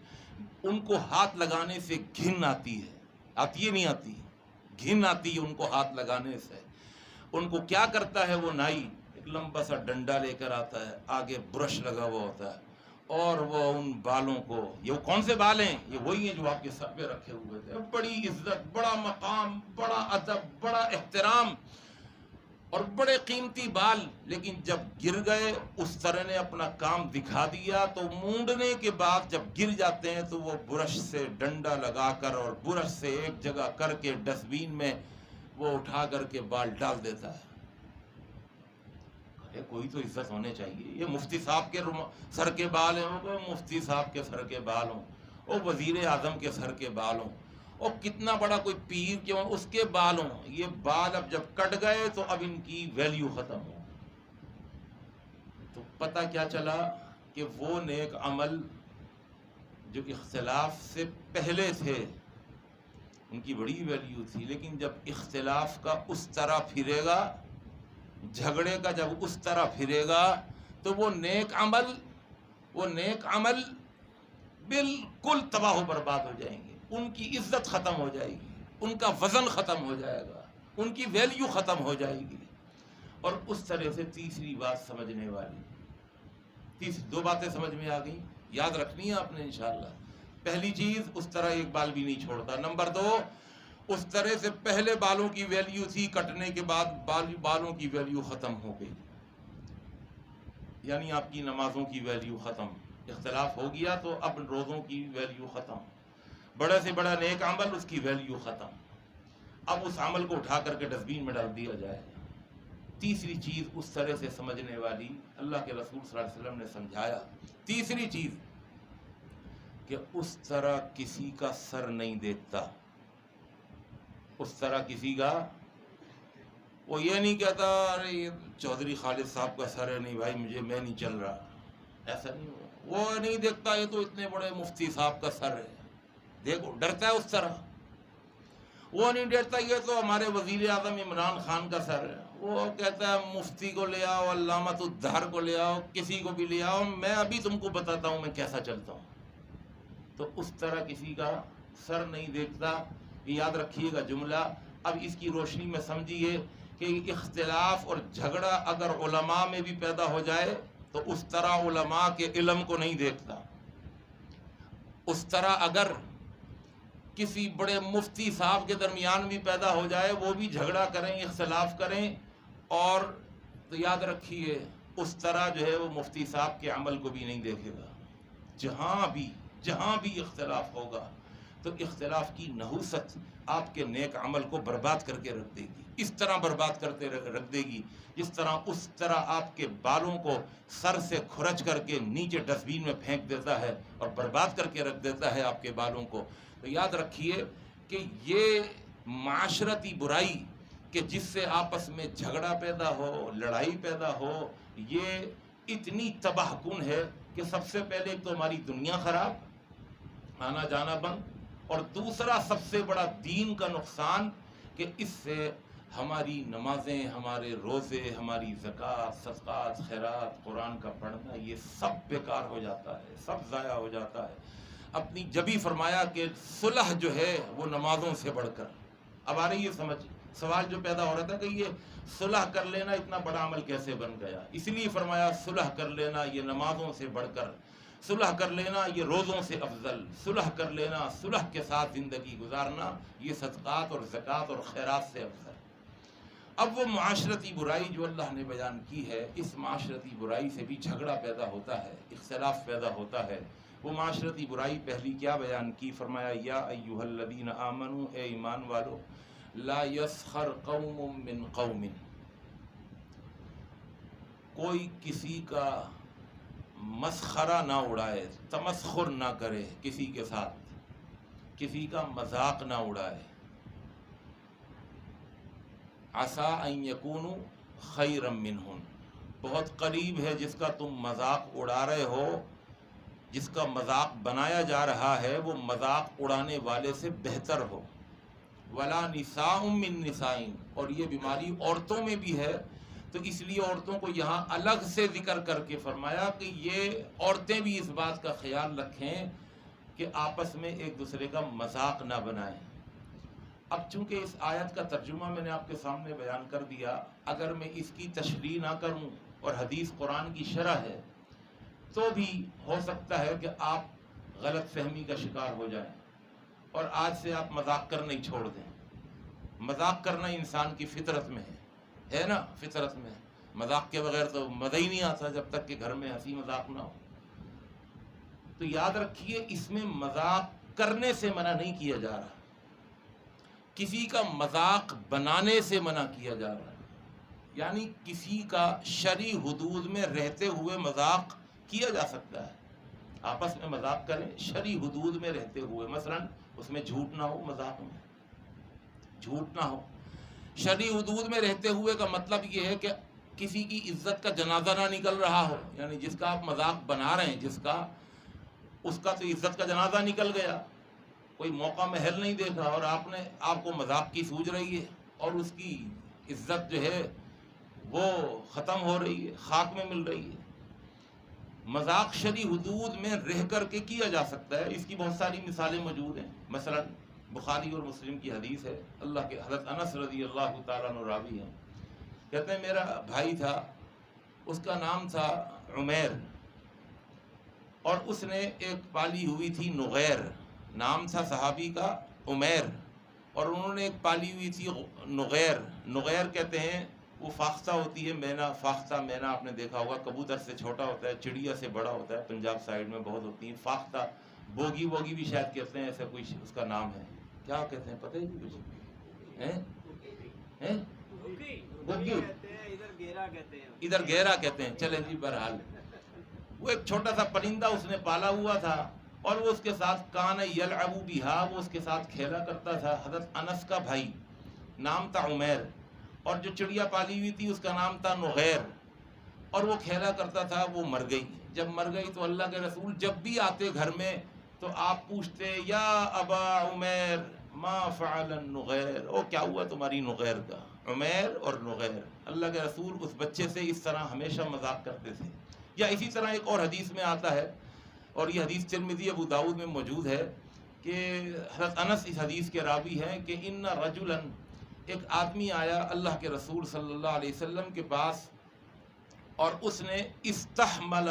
ان کو ہاتھ لگانے سے گھن آتی ہے، آتی ہے نہیں آتی، گھن آتی ہے ان کو ہاتھ لگانے سے. ان کو کیا کرتا ہے وہ نائی، ایک لمبا سا ڈنڈا لے کر آتا ہے، آگے برش لگا ہوا ہوتا ہے، اور وہ ان بالوں کو، یہ کون سے بال ہیں، یہ وہی ہیں جو آپ کے سر پہ رکھے ہوئے تھے، بڑی عزت، بڑا مقام، بڑا ادب، بڑا احترام، اور بڑے قیمتی بال، لیکن جب گر گئے اس طرح نے اپنا کام دکھا دیا. تو مونڈنے کے بعد جب گر جاتے ہیں تو وہ برش سے ڈنڈا لگا کر اور برش سے ایک جگہ کر کے ڈسٹ بین میں وہ اٹھا کر کے بال ڈال دیتا ہے. کوئی تو عزت ہونے چاہیے. یہ مفتی صاحب کے سر کے بال ہیں، وہ مفتی صاحب کے سر کے بال ہوں، وہ وزیر اعظم کے سر کے بال ہوں، اور کتنا بڑا کوئی پیر کیوں اس کے بال ہوں. یہ بال اب جب کٹ گئے تو اب ان کی ویلیو ختم ہو. تو پتہ کیا چلا کہ وہ نیک عمل جو اختلاف سے پہلے تھے ان کی بڑی ویلیو تھی، لیکن جب اختلاف کا اس طرح پھرے گا، جھگڑے کا جب اس طرح پھرے گا، تو وہ نیک عمل بالکل تباہ و برباد ہو جائیں گے. ان کی عزت ختم ہو جائے گی، ان کا وزن ختم ہو جائے گا، ان کی ویلیو ختم ہو جائے گی. اور اس طرح سے تیسری بات سمجھنے والی، دو باتیں سمجھ میں آ گئی، یاد رکھنی ہے آپ نے انشاءاللہ. پہلی چیز، اس طرح ایک بال بھی نہیں چھوڑتا. نمبر دو، اس طرح سے پہلے بالوں کی ویلیو تھی، کٹنے کے بعد بالوں کی ویلیو ختم ہو گئی. یعنی آپ کی نمازوں کی ویلیو ختم، اختلاف ہو گیا تو اب روزوں کی ویلیو ختم، بڑے سے بڑا نیک عمل اس کی ویلیو ختم. اب اس عمل کو اٹھا کر کے ڈسٹ بین میں ڈال دیا جائے. تیسری چیز اس طرح سے سمجھنے والی، اللہ کے رسول صلی اللہ علیہ وسلم نے سمجھایا. تیسری چیز کہ اس طرح کسی کا سر نہیں دیکھتا. اس طرح کسی کا، وہ یہ نہیں کہتا ارے یہ چودھری خالد صاحب کا سر ہے، نہیں بھائی میں نہیں چل رہا، ایسا نہیں ہو. وہ نہیں دیکھتا یہ تو اتنے بڑے مفتی صاحب کا سر ہے، دیکھو ڈرتا ہے اس طرح. وہ نہیں ڈرتا یہ تو ہمارے وزیر اعظم عمران خان کا سر ہے. وہ کہتا ہے مفتی کو لے آؤ، علامۃ الدہر کو لے آؤ، کسی کو بھی لے آؤ، میں ابھی تم کو بتاتا ہوں میں کیسا چلتا ہوں. تو اس طرح کسی کا سر نہیں دیکھتا. یاد رکھیے گا جملہ. اب اس کی روشنی میں سمجھیے کہ اختلاف اور جھگڑا اگر علماء میں بھی پیدا ہو جائے تو اس طرح علماء کے علم کو نہیں دیکھتا. اس طرح اگر کسی بڑے مفتی صاحب کے درمیان بھی پیدا ہو جائے، وہ بھی جھگڑا کریں، اختلاف کریں، اور تو یاد رکھیے اس طرح جو ہے وہ مفتی صاحب کے عمل کو بھی نہیں دیکھے گا. جہاں بھی اختلاف ہوگا تو اختلاف کی نحوست آپ کے نیک عمل کو برباد کر کے رکھ دے گی. اس طرح برباد کرتے رکھ دے گی جس طرح آپ کے بالوں کو سر سے کھرچ کر کے نیچے ڈسٹ بین میں پھینک دیتا ہے اور برباد کر کے رکھ دیتا ہے آپ کے بالوں کو. تو یاد رکھیے کہ یہ معاشرتی برائی کہ جس سے آپس میں جھگڑا پیدا ہو، لڑائی پیدا ہو، یہ اتنی تباہ کن ہے کہ سب سے پہلے ایک تو ہماری دنیا خراب، آنا جانا بند، اور دوسرا سب سے بڑا دین کا نقصان کہ اس سے ہماری نمازیں، ہمارے روزے، ہماری زکوٰۃ، صدقات، خیرات، قرآن کا پڑھنا، یہ سب بیکار ہو جاتا ہے، سب ضائع ہو جاتا ہے. اپنی جبھی فرمایا کہ صلح جو ہے وہ نمازوں سے بڑھ کر. اب آ رہی ہے سمجھ؟ سوال جو پیدا ہو رہا تھا کہ یہ صلح کر لینا اتنا بڑا عمل کیسے بن گیا، اس لیے فرمایا صلح کر لینا یہ نمازوں سے بڑھ کر. صلح کر لینا یہ روزوں سے افضل، صلح کر لینا، صلح کے ساتھ زندگی گزارنا یہ صدقات اور زکوٰۃ اور خیرات سے افضل۔ اب وہ معاشرتی برائی جو اللہ نے بیان کی ہے، اس معاشرتی برائی سے بھی جھگڑا پیدا ہوتا ہے، اختلاف پیدا ہوتا ہے۔ وہ معاشرتی برائی پہلی کیا بیان کی؟ فرمایا یا ایھا الذین آمنوا، اے ایمان والو، لا یسخر قوم من قوم، کوئی کسی کا مسخرہ نہ اڑائے، تمسخر نہ کرے کسی کے ساتھ، کسی کا مذاق نہ اڑائے۔ عسیٰ ان یکونوا خیرا منہم، بہت قریب ہے جس کا تم مذاق اڑا رہے ہو، جس کا مذاق بنایا جا رہا ہے وہ مذاق اڑانے والے سے بہتر ہو۔ ولا نساء من نساء، اور یہ بیماری عورتوں میں بھی ہے، تو اس لیے عورتوں کو یہاں الگ سے ذکر کر کے فرمایا کہ یہ عورتیں بھی اس بات کا خیال رکھیں کہ آپس میں ایک دوسرے کا مذاق نہ بنائیں۔ اب چونکہ اس آیت کا ترجمہ میں نے آپ کے سامنے بیان کر دیا، اگر میں اس کی تشریح نہ کروں اور حدیث قرآن کی شرح ہے تو بھی ہو سکتا ہے کہ آپ غلط فہمی کا شکار ہو جائیں اور آج سے آپ مذاق کرنا ہی چھوڑ دیں۔ مذاق کرنا انسان کی فطرت میں ہے نا، فطرت میں مذاق کے بغیر تو مزہ ہی نہیں آتا جب تک کہ گھر میں ہنسی مذاق نہ ہو۔ تو یاد رکھیے اس میں مذاق کرنے سے منع نہیں کیا جا رہا، کسی کا مذاق بنانے سے منع کیا جا رہا ہے، یعنی کسی کا شرعی حدود میں رہتے ہوئے مذاق کیا جا سکتا ہے۔ آپس میں مذاق کریں شرعی حدود میں رہتے ہوئے، مثلا اس میں جھوٹ نہ ہو، مذاق میں جھوٹ نہ ہو۔ شرعی حدود میں رہتے ہوئے کا مطلب یہ ہے کہ کسی کی عزت کا جنازہ نہ نکل رہا ہو، یعنی جس کا آپ مذاق بنا رہے ہیں، اس کا تو عزت کا جنازہ نکل گیا، کوئی موقع محل نہیں دیکھا اور آپ کو مذاق کی سوچ رہی ہے اور اس کی عزت جو ہے وہ ختم ہو رہی ہے، خاک میں مل رہی ہے۔ مذاق شرعی حدود میں رہ کر کے کیا جا سکتا ہے، اس کی بہت ساری مثالیں موجود ہیں۔ مثلا بخاری اور مسلم کی حدیث ہے، اللہ کے حضرت انس رضی اللہ تعالیٰ عنہ راوی ہیں، کہتے ہیں میرا بھائی تھا، اس کا نام تھا عمیر، اور اس نے ایک پالی ہوئی تھی نغیر، نام تھا صحابی کا عمیر، اور انہوں نے ایک پالی ہوئی تھی نغیر۔ نغیر کہتے ہیں وہ فاختہ ہوتی ہے، مینا، فاختہ مینا آپ نے دیکھا ہوگا، کبوتر سے چھوٹا ہوتا ہے، چڑیا سے بڑا ہوتا ہے، پنجاب سائیڈ میں بہت ہوتی ہیں فاختہ، بوگی بھی شاید کہتے ہیں، ایسا کوئی اس کا نام ہے، کیا کہتے ہیں پتہ ہی نہیں کچھ ادھر گھیرا کہتے ہیں، چلیں جی بہرحال وہ ایک چھوٹا سا پرندہ اس نے پالا ہوا تھا اور وہ اس کے ساتھ کان یلعب بہا، وہ اس کے ساتھ کھیلا کرتا تھا۔ حضرت انس کا بھائی نام تھا عمیر، اور جو چڑیا پالی ہوئی تھی اس کا نام تھا نغیر، اور وہ کھیلا کرتا تھا، وہ مر گئی۔ جب مر گئی تو اللہ کے رسول جب بھی آتے گھر میں تو آپ پوچھتے یا ابا عمیر ما فعل النغیر، او کیا ہوا تمہاری نغیر کا؟ عمیر اور نغیر، اللہ کے رسول اس بچے سے اس طرح ہمیشہ مذاق کرتے تھے۔ یا اسی طرح ایک اور حدیث میں آتا ہے، اور یہ حدیث ترمذی ابو داؤد میں موجود ہے کہ حضرت انس اس حدیث کے راوی ہیں کہ ان رجلا، ایک آدمی آیا اللہ کے رسول صلی اللہ علیہ وسلم کے پاس، اور اس نے استحمل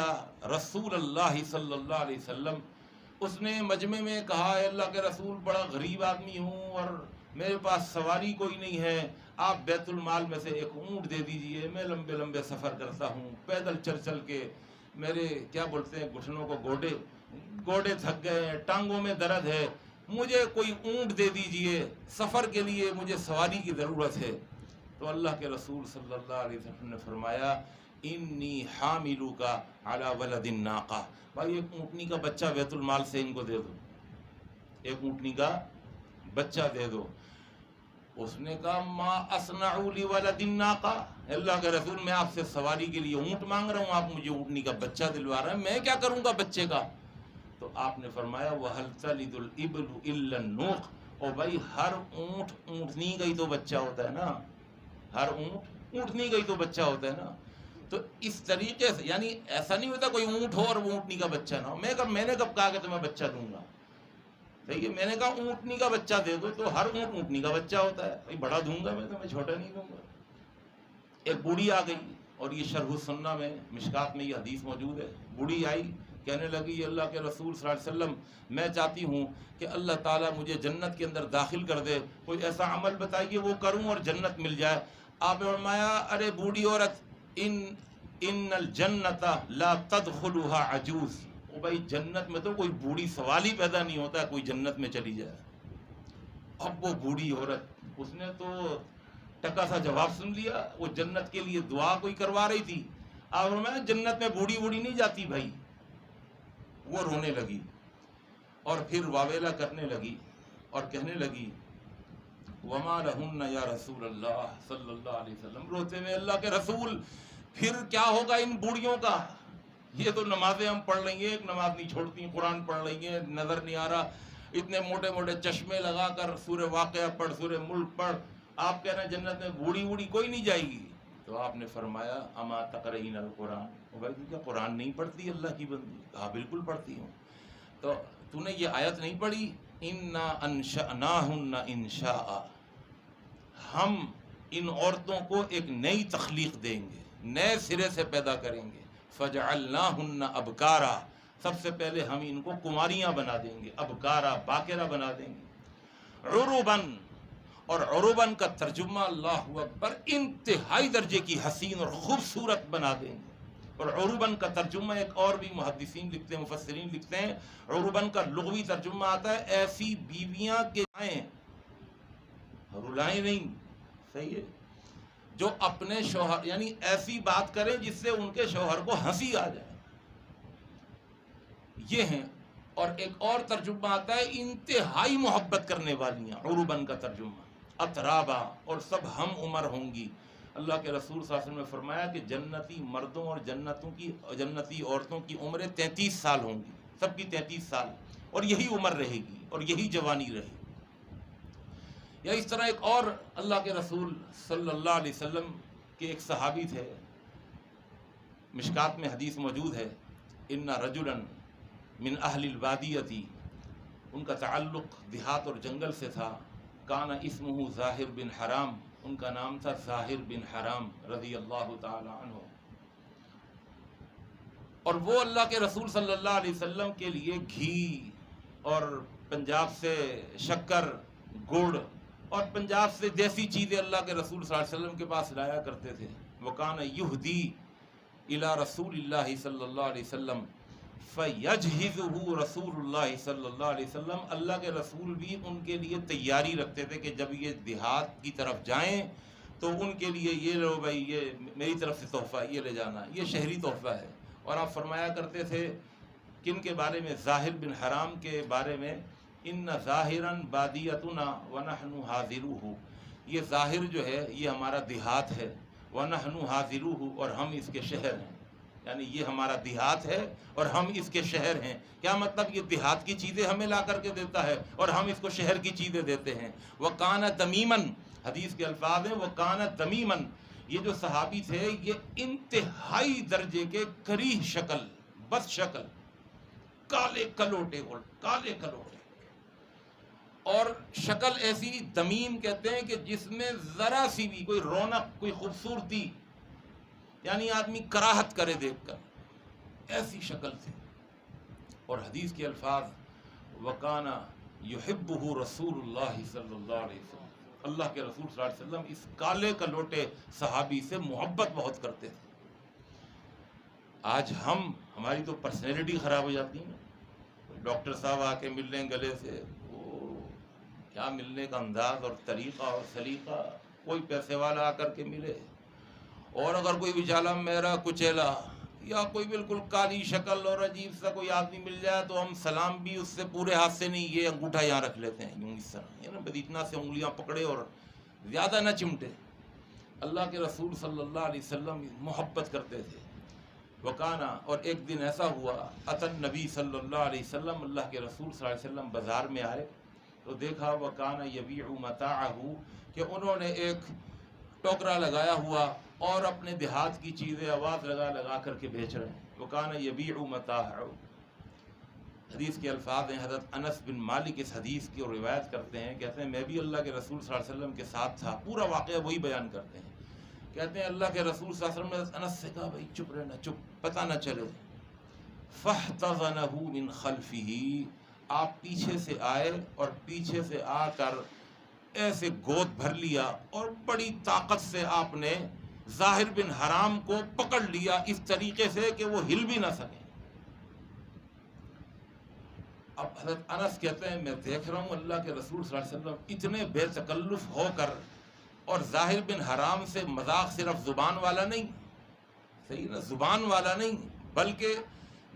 رسول اللہ صلی اللہ علیہ وسلم، اس نے مجمع میں کہا اے اللہ کے رسول بڑا غریب آدمی ہوں اور میرے پاس سواری کوئی نہیں ہے، آپ بیت المال میں سے ایک اونٹ دے دیجئے، میں لمبے لمبے سفر کرتا ہوں پیدل چل چل کے، میرے کیا بولتے ہیں گھٹنوں کو گوڑے تھک گئے ہیں، ٹانگوں میں درد ہے، مجھے کوئی اونٹ دے دیجئے، سفر کے لیے مجھے سواری کی ضرورت ہے۔ تو اللہ کے رسول صلی اللہ علیہ وسلم نے فرمایا انی حاملک علی ولد الناقہ، بھائی ایک اونٹنی کا بچہ بیت المال سے ان کو دے دو، ایک اونٹنی کا بچہ دے دو۔ اس نے کہا ما اصنع لولد الناقہ، اللہ کے رسول میں آپ سے سواری کے لیے اونٹ مانگ رہا ہوں، آپ مجھے اونٹنی کا بچہ دلوا رہے ہیں، میں کیا کروں گا بچے کا؟ تو آپ نے فرمایا وَهَلْ تَلِدُ الْإِبْلُ إِلَّا النُّوقِ، اور بھائی ہر اونٹ اونٹنی کا ہی تو بچہ ہوتا ہے نا، ہر اونٹ اونٹنی کا ہی تو بچہ ہوتا ہے نا۔ تو اس طریقے سے یعنی ایسا نہیں ہوتا کوئی اونٹ ہو اور وہ اونٹنی کا بچہ نہ ہو۔ میں نے کب کہا کہ تمہیں بچہ دوں گا؟ صحیح ہے، میں نے کہا اونٹنی کا بچہ دے دو، تو ہر اونٹ اونٹنی کا بچہ ہوتا ہے، بھائی بڑا دوں گا میں تمہیں، چھوٹا نہیں دوں گا۔ ایک بوڑھی آ گئی، اور یہ شرح السنہ میں مشکات میں یہ حدیث موجود ہے، بوڑھی آئی کہنے لگی اللہ کے رسول صلی اللہ علیہ وسلم میں چاہتی ہوں کہ اللہ تعالیٰ مجھے جنت کے اندر داخل کر دے، کوئی ایسا عمل بتائیے وہ کروں اور جنت مل جائے۔ آپ نے فرمایا ارے بوڑھی عورت، ان الجنت لا تدخلها عجوز، او بھائی جنت میں تو کوئی بوڑھی سوال ہی پیدا نہیں ہوتا ہے کوئی جنت میں چلی جائے۔ اب وہ بوڑھی عورت اس نے تو ٹکا سا جواب سن لیا، وہ جنت کے لیے دعا کوئی کروا رہی تھی۔ آپ فرمایا جنت میں بوڑھی نہیں جاتی بھائی۔ وہ رونے لگی اور پھر واویلا کرنے لگی اور کہنے لگی وما لہن یا رسول اللہ صلی اللہ علیہ وسلم، روتے ہوئے اللہ کے رسول پھر کیا ہوگا ان بوڑھیوں کا؟ یہ تو نمازیں ہم پڑھ رہی ہیں، ایک نماز نہیں چھوڑتی، قرآن پڑھ رہی ہیں، نظر نہیں آ رہا، اتنے موٹے موٹے چشمے لگا کر سورہ واقعہ پڑھ، سورہ ملک پڑھ، آپ کہہ رہے ہیں جنت میں بوڑھی کوئی نہیں جائے گی۔ تو آپ نے فرمایا اما تقرئین القرآن، بھائی تو کیا قرآن نہیں پڑھتی اللہ کی بندی؟ کہا بالکل پڑھتی ہوں۔ تو نے یہ آیت نہیں پڑھی انا انشأناہن انشاء، ہم ان عورتوں کو ایک نئی تخلیق دیں گے، نئے سرے سے پیدا کریں گے، فجعلناہن ابکارا، سب سے پہلے ہم ان کو کماریاں بنا دیں گے، ابکارا باکرہ بنا دیں گے، عربن، اور عربن کا ترجمہ اللہ اکبر انتہائی درجے کی حسین اور خوبصورت بنا دیں گے۔ اور عربن کا ترجمہ ایک اور بھی محدثین لکھتے ہیں، مفسرین لکھتے ہیں، عربن کا لغوی ترجمہ آتا ہے ایسی بیویاں کے رلائیں نہیں، صحیح ہے، جو اپنے شوہر یعنی ایسی بات کریں جس سے ان کے شوہر کو ہنسی آ جائے، یہ ہیں۔ اور ایک اور ترجمہ آتا ہے انتہائی محبت کرنے والیاں، عربن کا ترجمہ، اترابا، اور سب ہم عمر ہوں گی۔ اللہ کے رسول صلی اللہ علیہ وسلم نے فرمایا کہ جنتی مردوں اور جنتی عورتوں کی عمریں 33 سال ہوں گی، سب کی 33 سال، اور یہی عمر رہے گی اور یہی جوانی رہے گی۔ یا اس طرح ایک اور اللہ کے رسول صلی اللہ علیہ وسلم کے ایک صحابی تھے، مشکات میں حدیث موجود ہے، ان رجلا من اہل البادیتی، ان کا تعلق دیہات اور جنگل سے تھا، کان اسمہ ظاہر بن حرام، ان کا نام تھا ظاہر بن حرام رضی اللہ تعالی عنہ، اور وہ اللہ کے رسول صلی اللہ علیہ وسلم کے لیے گھی اور پنجاب سے شکر، گڑ اور پنجاب سے دیسی چیزیں اللہ کے رسول صلی اللہ علیہ وسلم کے پاس لایا کرتے تھے۔ وَكَانَ يُهْدِي إِلَى رَسُولِ اللَّهِ صلی اللہ علیہ وسلم فَيَجْهِزُهُ رسول اللہ صلی اللہ علیہ وسلم، اللہ کے رسول بھی ان کے لیے تیاری رکھتے تھے کہ جب یہ دیہات کی طرف جائیں تو ان کے لیے یہ لو بھائی، یہ میری طرف سے تحفہ، یہ لے جانا، یہ شہری تحفہ ہے۔ اور آپ فرمایا کرتے تھے کن کے بارے میں؟ ظاہر بن حرام کے بارے میں، ان ظاہراً بادیتنا ونحن حاضروہ، یہ ظاہر جو ہے یہ ہمارا دیہات ہے، ونحن حاضروہ، اور ہم اس کے شہر ہیں، یعنی یہ ہمارا دیہات ہے اور ہم اس کے شہر ہیں۔ کیا مطلب؟ یہ دیہات کی چیزیں ہمیں لا کر کے دیتا ہے اور ہم اس کو شہر کی چیزیں دیتے ہیں۔ وَكَانَ تَمِيمًا، حدیث کے الفاظ ہیں وَكَانَ تَمِيمًا، یہ جو صحابی تھے یہ انتہائی درجے کے کریہ شکل، بد شکل، کالے کلوٹے، اور شکل ایسی دمیم کہتے ہیں کہ جس میں ذرا سی بھی کوئی رونق، کوئی خوبصورتی، یعنی آدمی کراہت کرے دیکھ کر، ایسی شکل تھی۔ اور حدیث کے الفاظ وَكَانَ يُحِبُّهُ رسول اللہ صلی اللہ علیہ وسلم، اللہ کے رسول صلی اللہ علیہ وسلم اس کالے کلوٹے صحابی سے محبت بہت کرتے تھے۔ آج ہماری تو پرسنالٹی خراب ہو جاتی ہے، ڈاکٹر صاحب آ کے مل رہے ہیں گلے سے، کیا ملنے کا انداز اور طریقہ اور سلیقہ، کوئی پیسے والا آ کر کے ملے، اور اگر کوئی بیچارہ میرا کچیلا یا کوئی بالکل کالی شکل اور عجیب سا کوئی آدمی مل جائے تو ہم سلام بھی اس سے پورے ہاتھ سے نہیں، یہ انگوٹھا یہاں رکھ لیتے ہیں، یوں اس طرح، یہ نا اتنا سے انگلیاں پکڑے اور زیادہ نہ چمٹے۔ اللہ کے رسول صلی اللہ علیہ وسلم محبت کرتے تھے۔ وکانا، اور ایک دن ایسا ہوا، اتن نبی صلی اللہ علیہ وسلم، اللہ کے رسول صلی اللہ علیہ وسلم بازار میں آئے تو دیکھا وکانا یبیع متاعہ، کہ انہوں نے ایک ٹوکرا لگایا ہوا اور اپنے دیہات کی چیزیں آواز لگا کر کے بیچ رہے ہیں۔ وکانا یبیع متاعہ، حدیث کے الفاظ ہیں، حضرت انس بن مالک اس حدیث کی روایت کرتے ہیں، کہتے ہیں میں بھی اللہ کے رسول صلی اللہ علیہ وسلم کے ساتھ تھا، پورا واقعہ وہی بیان کرتے ہیں، کہتے ہیں اللہ کے رسول صلی اللہ علیہ وسلم نے انس سے کہا بھائی چپ رہنا، چپ، پتہ نہ چلے۔ فاحتضنہ من خلفہ، آپ پیچھے سے آئے اور پیچھے سے آ کر ایسے گود بھر لیا اور بڑی طاقت سے آپ نے ظاہر بن حرام کو پکڑ لیا اس طریقے سے کہ وہ ہل بھی نہ سکے۔ اب حضرت انس کہتے ہیں میں دیکھ رہا ہوں اللہ کے رسول صلی اللہ علیہ وسلم اتنے بے تکلف ہو کر، اور ظاہر بن حرام سے مذاق صرف زبان والا نہیں، صحیح نا، زبان والا نہیں بلکہ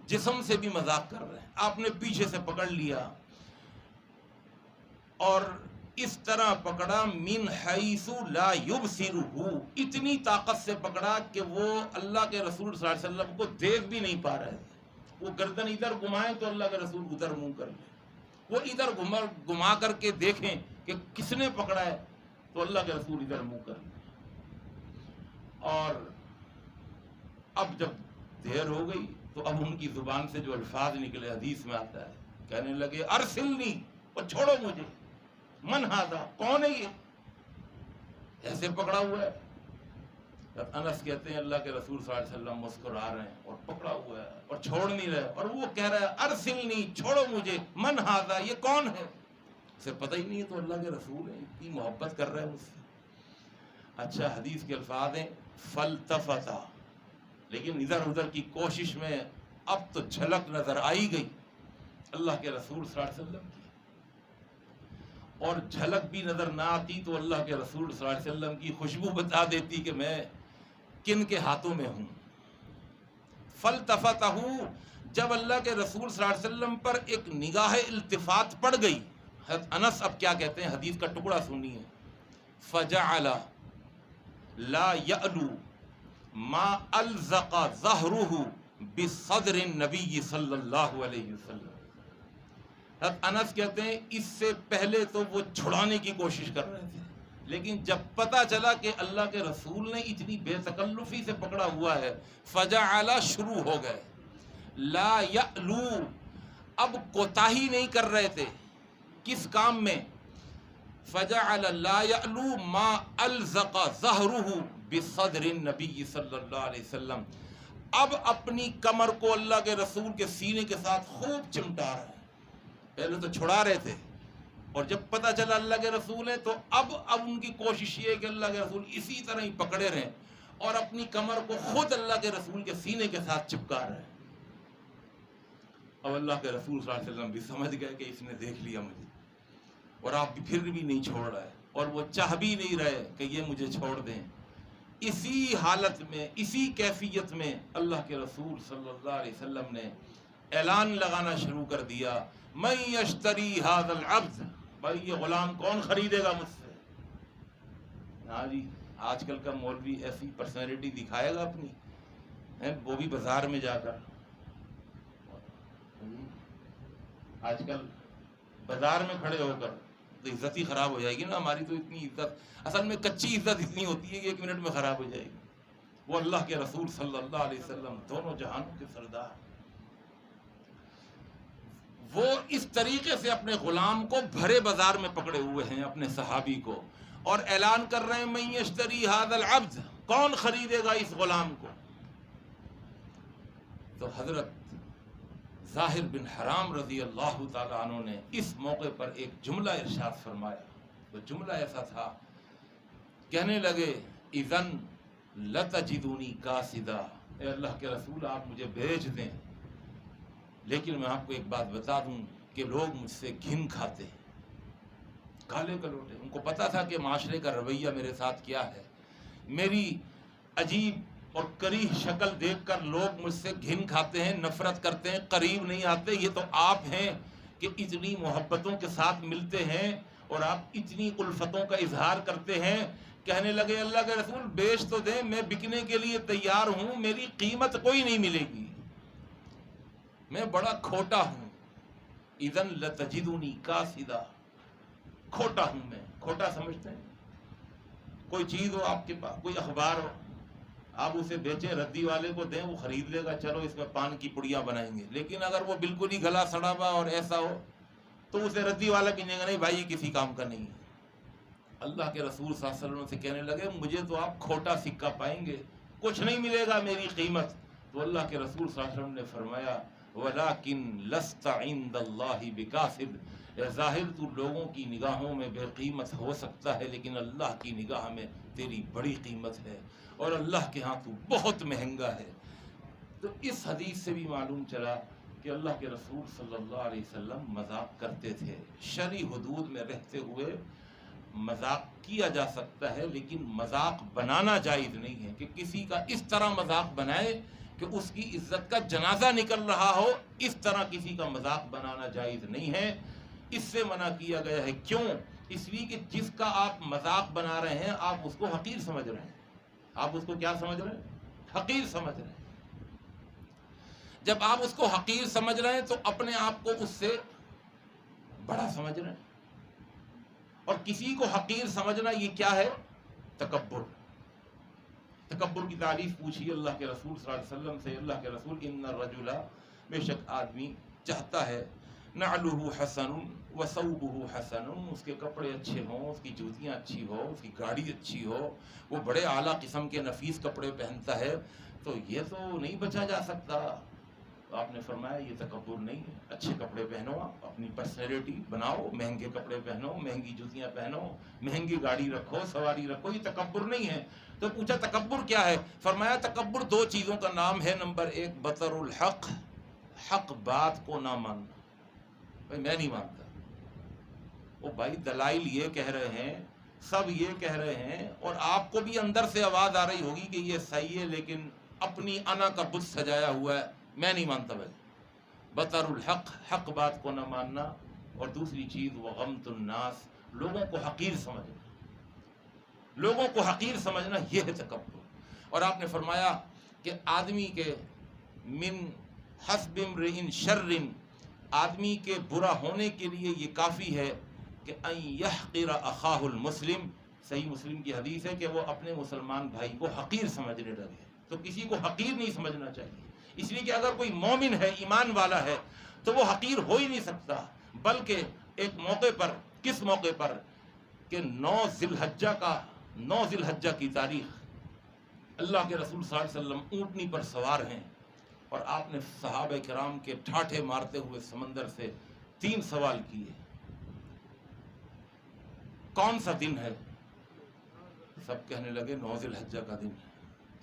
جسم سے بھی مذاق کر رہے ہیں، آپ نے پیچھے سے پکڑ لیا اور اس طرح پکڑا من حیث لا یبصرہ، اتنی طاقت سے پکڑا کہ وہ اللہ کے رسول صلی اللہ علیہ وسلم کو دیکھ بھی نہیں پا رہے تھے۔ وہ گردن ادھر گھمائیں تو اللہ کے رسول ادھر منہ کر لیں، وہ ادھر گھما کر کے دیکھیں کہ کس نے پکڑا ہے تو اللہ کے رسول ادھر منہ کر لیں۔ اور اب جب دیر ہو گئی تو اب ان کی زبان سے جو الفاظ نکلے حدیث میں آتا ہے، کہنے لگے ارسلنی، اور چھوڑو مجھے، من ھذا، کون ہے یہ، ایسے پکڑا ہوا ہے۔ انس کہتے ہیں اللہ کے رسول صلی اللہ علیہ وسلم مسکرا رہے ہیں اور پکڑا ہوا ہے اور چھوڑ نہیں رہے، اور وہ کہہ رہا ہے ارسلنی، چھوڑو مجھے، من ھذا، یہ کون ہے، اسے پتہ ہی نہیں ہے تو اللہ کے رسول ہیں، اتنی محبت کر رہے ہیں مجھ سے۔ اچھا حدیث کے الفاظ ہیں فلتفتا، لیکن ادھر ادھر کی کوشش میں اب تو جھلک نظر آئی گئی اللہ کے رسول صلی اللہ علیہ وسلم کی، اور جھلک بھی نظر نہ آتی تو اللہ کے رسول صلی اللہ علیہ وسلم کی خوشبو بتا دیتی کہ میں کن کے ہاتھوں میں ہوں۔ فلتفتہ، جب اللہ کے رسول صلی اللہ علیہ وسلم پر ایک نگاہ التفات پڑ گئی، حضرت انس اب کیا کہتے ہیں، حدیث کا ٹکڑا سنیے، فجعل لا یعلو ما الزق ظہرہ بصدر النبی صلی اللہ علیہ وسلم۔ حضرت انس کہتے ہیں اس سے پہلے تو وہ چھڑانے کی کوشش کر رہے تھے، لیکن جب پتہ چلا کہ اللہ کے رسول نے اتنی بے تکلفی سے پکڑا ہوا ہے، فجعل، شروع ہو گئے، لا یعلو، اب کوتاہی نہیں کر رہے تھے کس کام میں، فجعل لا یعلو ما الزق ظہرہ بصدر النبی صلی اللہ علیہ وسلم، اب اپنی کمر کو اللہ کے رسول کے سینے کے ساتھ خوب چمٹا رہے ہیں، پہلے تو چھڑا رہے تھے اور جب پتہ چلا اللہ کے رسول ہیں تو اب ان کی کوشش یہ ہے کہ اللہ کے رسول اسی طرح ہی پکڑے رہیں اور اپنی کمر کو خود اللہ کے رسول کے سینے کے ساتھ چپکا رہے ہیں۔ اب اللہ کے رسول صلی اللہ علیہ وسلم بھی سمجھ گئے کہ اس نے دیکھ لیا مجھے، اور آپ پھر بھی نہیں چھوڑ رہے، اور وہ چاہ بھی نہیں رہے کہ یہ مجھے چھوڑ دیں۔ اسی حالت میں، اسی کیفیت میں اللہ کے رسول صلی اللہ علیہ وسلم نے اعلان لگانا شروع کر دیا، من یشتری ھذا العبد، بھائی یہ غلام کون خریدے گا مجھ سے؟ ہاں جی، آج کل کا مولوی ایسی پرسنالٹی دکھائے گا اپنی، وہ بھی بازار میں جا کر، آج کل بازار میں کھڑے ہو کر، تو عزت ہی خراب ہو جائے گی نا ہماری، تو اتنی عزت اصل میں کچی عزت اتنی ہوتی ہے کہ 1 منٹ میں خراب ہو جائے گی۔ وہ اللہ کے رسول صلی اللہ علیہ وسلم دونوں جہانوں کے سردار، وہ اس طریقے سے اپنے غلام کو بھرے بازار میں پکڑے ہوئے ہیں، اپنے صحابی کو، اور اعلان کر رہے ہیں من یشتری ھذا العبد، کون خریدے گا اس غلام کو؟ تو حضرت ظاہر بن حرام رضی اللہ تعالیٰ عنہ نے اس موقع پر ایک جملہ ارشاد فرمایا، وہ جملہ ایسا تھا، کہنے لگے اذن لتجدونی کاسدا، اے اللہ کے رسول آپ مجھے بھیج دیں، لیکن میں آپ کو ایک بات بتا دوں کہ لوگ مجھ سے گھن کھاتے ہیں، کالے کلوٹے، ان کو پتا تھا کہ معاشرے کا رویہ میرے ساتھ کیا ہے، میری عجیب اور کریہ شکل دیکھ کر لوگ مجھ سے گھن کھاتے ہیں، نفرت کرتے ہیں، قریب نہیں آتے، یہ تو آپ ہیں کہ اتنی محبتوں کے ساتھ ملتے ہیں اور آپ اتنی الفتوں کا اظہار کرتے ہیں۔ کہنے لگے اللہ کے رسول بیچ تو دیں، میں بکنے کے لیے تیار ہوں، میری قیمت کوئی نہیں ملے گی، میں بڑا کھوٹا ہوں، اذن لتجدونی کاسدا، کھوٹا ہوں میں، کھوٹا سمجھتے ہیں؟ کوئی چیز ہو آپ کے پاس، کوئی اخبار ہو، آپ اسے بیچیں، ردی والے کو دیں، وہ خرید لے گا، چلو اس میں پان کی پڑیاں بنائیں گے، لیکن اگر وہ بالکل ہی گلا سڑا ہوا اور ایسا ہو تو اسے ردی والا کہنے گا نہیں بھائی یہ کسی کام کا نہیں ہے۔ اللہ کے رسول صلی اللہ علیہ وسلم سے کہنے لگے مجھے تو آپ کھوٹا سکہ پائیں گے، کچھ نہیں ملے گا میری قیمت۔ تو اللہ کے رسول صلی اللہ علیہ وسلم نے فرمایا ولیکن لست عند اللہ بکاسب، اے ظاہر تو لوگوں کی نگاہوں میں بے قیمت ہو سکتا ہے لیکن اللہ کی نگاہ میں تیری بڑی قیمت ہے اور اللہ کے ہاں تو بہت مہنگا ہے۔ تو اس حدیث سے بھی معلوم چلا کہ اللہ کے رسول صلی اللہ علیہ وسلم مذاق کرتے تھے۔ شرعی حدود میں رہتے ہوئے مذاق کیا جا سکتا ہے لیکن مذاق بنانا جائز نہیں ہے، کہ کسی کا اس طرح مذاق بنائے کہ اس کی عزت کا جنازہ نکل رہا ہو، اس طرح کسی کا مذاق بنانا جائز نہیں ہے۔ اس سے منع کیا گیا ہے۔ کیوں؟ اس لیے کہ جس کا آپ مذاق بنا رہے ہیں آپ اس کو حقیر سمجھ رہے ہیں۔ آپ اس کو کیا سمجھ رہے ہیں؟ حقیر سمجھ رہے ہیں۔ جب آپ اس کو حقیر سمجھ رہے ہیں تو اپنے آپ کو اس سے بڑا سمجھ رہے ہیں، اور کسی کو حقیر سمجھنا یہ کیا ہے؟ تکبر۔ تکبر کی تعریف پوچھی اللہ کے رسول صلی اللہ علیہ وسلم سے۔ اللہ کے رسول ان الرجل، بے شک آدمی چاہتا ہے، نعلہ حسن وثوبہ حسن، اس کے کپڑے اچھے ہوں، اس کی جوتیاں اچھی ہو، اس کی گاڑی اچھی ہو، وہ بڑے اعلیٰ قسم کے نفیس کپڑے پہنتا ہے، تو یہ تو نہیں بچا جا سکتا۔ آپ نے فرمایا یہ تکبر نہیں ہے۔ اچھے کپڑے پہنو، آپ اپنی پرسنالٹی بناؤ، مہنگے کپڑے پہنو، مہنگی جوتیاں پہنو، مہنگی گاڑی رکھو، سواری رکھو، یہ تکبر نہیں ہے۔ تو پوچھا تکبر کیا ہے؟ فرمایا تکبر دو چیزوں کا نام ہے۔ نمبر ایک بطر الحق، حق بات کو نہ ماننا۔ بھائی میں نہیں مانتا، وہ بھائی دلائل یہ کہہ رہے ہیں، سب یہ کہہ رہے ہیں، اور آپ کو بھی اندر سے آواز آ رہی ہوگی کہ یہ صحیح ہے لیکن اپنی انا کا بت سجایا ہوا ہے، میں نہیں مانتا بھائی۔ بطر الحق، حق بات کو نہ ماننا، اور دوسری چیز وغمت الناس، لوگوں کو حقیر سمجھنا۔ لوگوں کو حقیر سمجھنا یہ ہے تکبر۔ اور آپ نے فرمایا کہ آدمی کے من حسب امرئ شر، آدمی کے برا ہونے کے لیے یہ کافی ہے کہ ان یحقر اخاہ المسلم، صحیح مسلم کی حدیث ہے کہ وہ اپنے مسلمان بھائی کو حقیر سمجھنے لگے۔ تو کسی کو حقیر نہیں سمجھنا چاہیے، اس لیے کہ اگر کوئی مومن ہے، ایمان والا ہے، تو وہ حقیر ہو ہی نہیں سکتا۔ بلکہ ایک موقع پر، کس موقع پر کہ 9 ذی الحجہ کی تاریخ، اللہ کے رسول صلی اللہ علیہ وسلم اونٹنی پر سوار ہیں، اور آپ نے صحابہ کرام کے ٹھاٹھے مارتے ہوئے سمندر سے 3 سوال کیے، کون سا دن ہے؟ سب کہنے لگے 9 ذی الحجہ کا دن ہے۔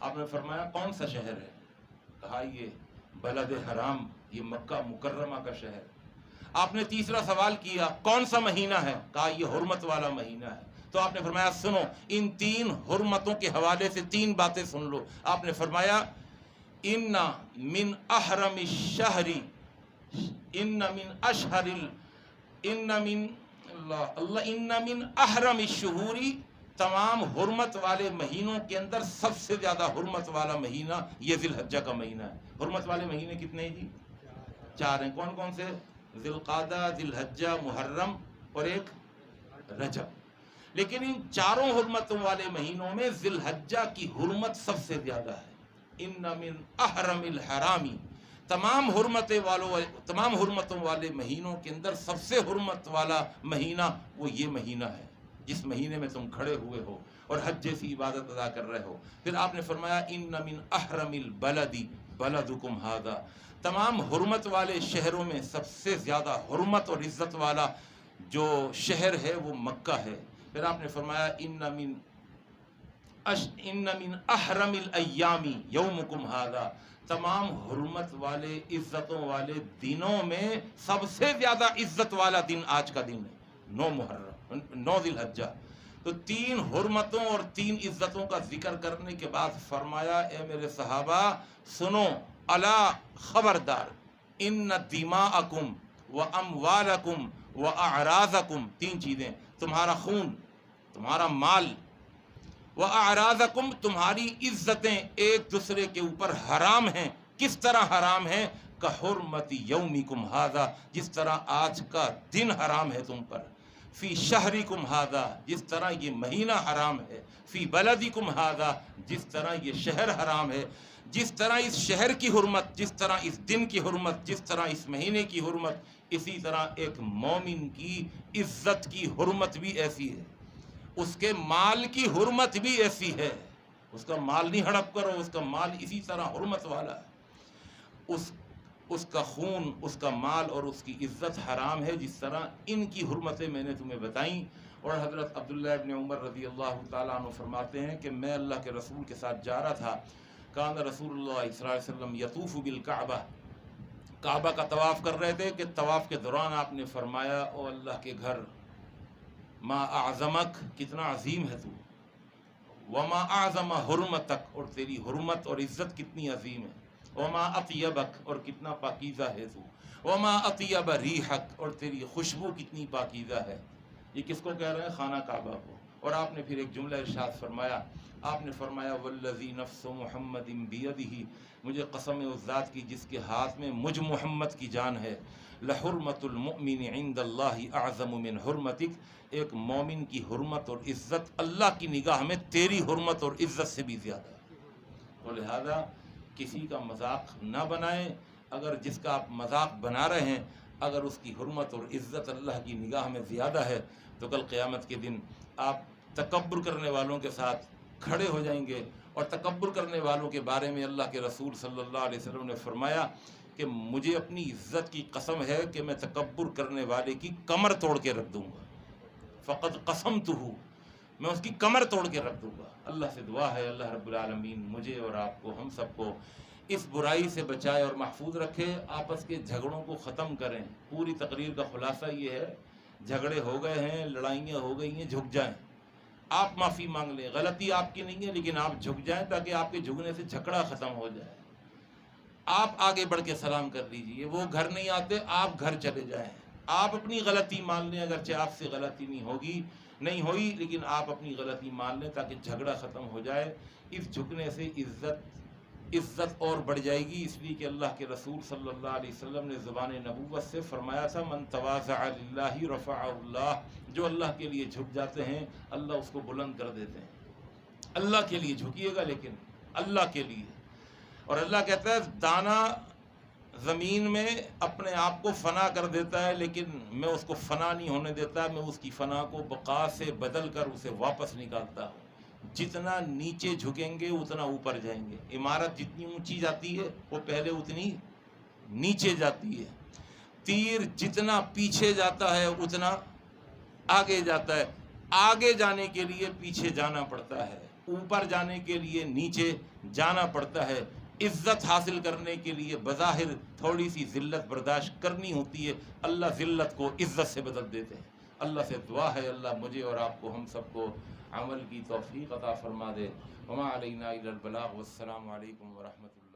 آپ نے فرمایا کون سا شہر ہے؟ کہا یہ بلد حرام، یہ مکہ مکرمہ کا شہر۔ آپ نے تیسرا سوال کیا کون سا مہینہ ہے؟ کہا یہ حرمت والا مہینہ ہے۔ تو آپ نے فرمایا سنو، ان 3 حرمتوں کے حوالے سے 3 باتیں سن لو۔ آپ نے فرمایا ان من احرم الشہر، ان من احرم الشہور، تمام حرمت والے مہینوں کے اندر سب سے زیادہ حرمت والا مہینہ یہ ذی الحجہ کا مہینہ ہے۔ حرمت والے مہینے کتنے ہیں جی؟ 4 ہیں۔ کون کون سے؟ ذی القعدہ، ذی الحجہ، محرم اور ایک رجب۔ لیکن ان 4 حرمتوں والے مہینوں میں ذی الحجہ کی حرمت سب سے زیادہ ہے۔ ان من احرم الحرامی، تمام حرمتوں والے مہینوں کے اندر سب سے حرمت والا مہینہ وہ یہ مہینہ ہے جس مہینے میں تم کھڑے ہوئے ہو اور حج جیسی عبادت ادا کر رہے ہو۔ پھر آپ نے فرمایا ان من احرم البلد بلدکم ھذا، تمام حرمت والے شہروں میں سب سے زیادہ حرمت اور عزت والا جو شہر ہے وہ مکہ ہے۔ پھر آپ نے فرمایا ان من احرم الایام یومکم ھذا، تمام حرمت والے عزتوں والے دنوں میں سب سے زیادہ عزت والا دن آج کا دن ہے، 9 ذی الحجہ۔ تو 3 حرمتوں اور 3 عزتوں کا ذکر کرنے کے بعد فرمایا اے میرے صحابہ سنو، الا خبردار، ان دماءکم و اموالکم و اعراضکم، 3 چیزیں، تمہارا خون، تمہارا مال، و اعراضکم، تمہاری عزتیں ایک دوسرے کے اوپر حرام ہیں۔ کس طرح حرام ہیں؟ کحرمت یومکم ھذا، جس طرح آج کا دن حرام ہے تم پر، فی شہرکم ھذا، جس طرح یہ مہینہ حرام ہے، فی بلدکم ھذا، جس طرح یہ شہر حرام ہے، جس طرح اس شہر کی حرمت، جس طرح اس دن کی حرمت، جس طرح اس مہینے کی حرمت، اسی طرح ایک مومن کی عزت کی حرمت بھی ایسی ہے، اس کے مال کی حرمت بھی ایسی ہے۔ اس کا مال نہیں ہڑپ کرو، اس کا مال اسی طرح حرمت والا ہے۔ اس کا خون، اس کا مال اور اس کی عزت حرام ہے، جس طرح ان کی حرمتیں میں نے تمہیں بتائیں۔ اور حضرت عبداللہ ابن عمر رضی اللہ تعالیٰ عنہ فرماتے ہیں کہ میں اللہ کے رسول کے ساتھ جا رہا تھا، کان رسول اللہ صلی اللہ علیہ وسلم یطوف بالکعبہ، کعبہ کا طواف کر رہے تھے کہ طواف کے دوران آپ نے فرمایا، او اللہ کے گھر، ما اعظمک، کتنا عظیم ہے تو، وما اعظم حرمتک، اور تیری حرمت اور عزت کتنی عظیم ہے، وما اطیبک، اور کتنا پاکیزہ ہے تو، وما اطیب ریحک، اور تیری خوشبو کتنی پاکیزہ ہے۔ یہ کس کو کہہ رہے ہیں؟ خانہ کعبہ کو۔ اور آپ نے پھر ایک جملہ ارشاد فرمایا، آپ نے فرمایا والذی نفس محمد بیدہ، مجھے قسم اس ذات کی جس کے ہاتھ میں مجھ محمد کی جان ہے، لحرمت المؤمن عند اللہ اعظم من حرمتک، ایک مومن کی حرمت اور عزت اللہ کی نگاہ میں تیری حرمت اور عزت سے بھی زیادہ ہے۔ تو لہذا کسی کا مذاق نہ بنائیں، اگر جس کا آپ مذاق بنا رہے ہیں اگر اس کی حرمت اور عزت اللہ کی نگاہ میں زیادہ ہے تو کل قیامت کے دن آپ تکبر کرنے والوں کے ساتھ کھڑے ہو جائیں گے۔ اور تکبر کرنے والوں کے بارے میں اللہ کے رسول صلی اللہ علیہ وسلم نے فرمایا کہ مجھے اپنی عزت کی قسم ہے کہ میں تکبر کرنے والے کی کمر توڑ کے رکھ دوں گا، فقط قسمتہ، میں اس کی کمر توڑ کے رکھ دوں گا۔ اللہ سے دعا ہے اللہ رب العالمین مجھے اور آپ کو، ہم سب کو اس برائی سے بچائے اور محفوظ رکھے، آپس کے جھگڑوں کو ختم کریں۔ پوری تقریر کا خلاصہ یہ ہے، جھگڑے ہو گئے ہیں، لڑائیاں ہو گئی ہیں، جھک جائیں، آپ معافی مانگ لیں، غلطی آپ کی نہیں ہے لیکن آپ جھک جائیں تاکہ آپ کے جھکنے سے جھگڑا ختم ہو جائے۔ آپ آگے بڑھ کے سلام کر لیجئے، وہ گھر نہیں آتے، آپ گھر چلے جائیں، آپ اپنی غلطی مان لیں، اگرچہ آپ سے غلطی نہیں ہوئی لیکن آپ اپنی غلطی مان لیں تاکہ جھگڑا ختم ہو جائے۔ اس جھکنے سے عزت اور بڑھ جائے گی، اس لیے کہ اللہ کے رسول صلی اللہ علیہ وسلم نے زبان نبوت سے فرمایا تھا من تواضع للہ رفعہ اللہ، جو اللہ کے لیے جھک جاتے ہیں اللہ اس کو بلند کر دیتے ہیں۔ اللہ کے لیے جھکیے گا، لیکن اللہ کے لیے۔ اور اللہ کہتا ہے دانا زمین میں اپنے آپ کو فنا کر دیتا ہے لیکن میں اس کو فنا نہیں ہونے دیتا، میں اس کی فنا کو بقا سے بدل کر اسے واپس نکالتا ہوں۔ جتنا نیچے جھکیں گے اتنا اوپر جائیں گے، عمارت جتنی اونچی جاتی ہے وہ پہلے اتنی نیچے جاتی ہے، تیر جتنا پیچھے جاتا ہے اتنا آگے جاتا ہے، آگے جانے کے لیے پیچھے جانا پڑتا ہے، اوپر جانے کے لیے نیچے جانا پڑتا ہے، عزت حاصل کرنے کے لیے بظاہر تھوڑی سی ذلت برداشت کرنی ہوتی ہے، اللہ ذلت کو عزت سے بدل دیتے ہیں۔ اللہ سے دعا ہے اللہ مجھے اور آپ کو، ہم سب کو عمل کی توفیق عطا فرما دے۔ وما علینا الا البلاغ، والسلام علیکم ورحمۃ اللہ۔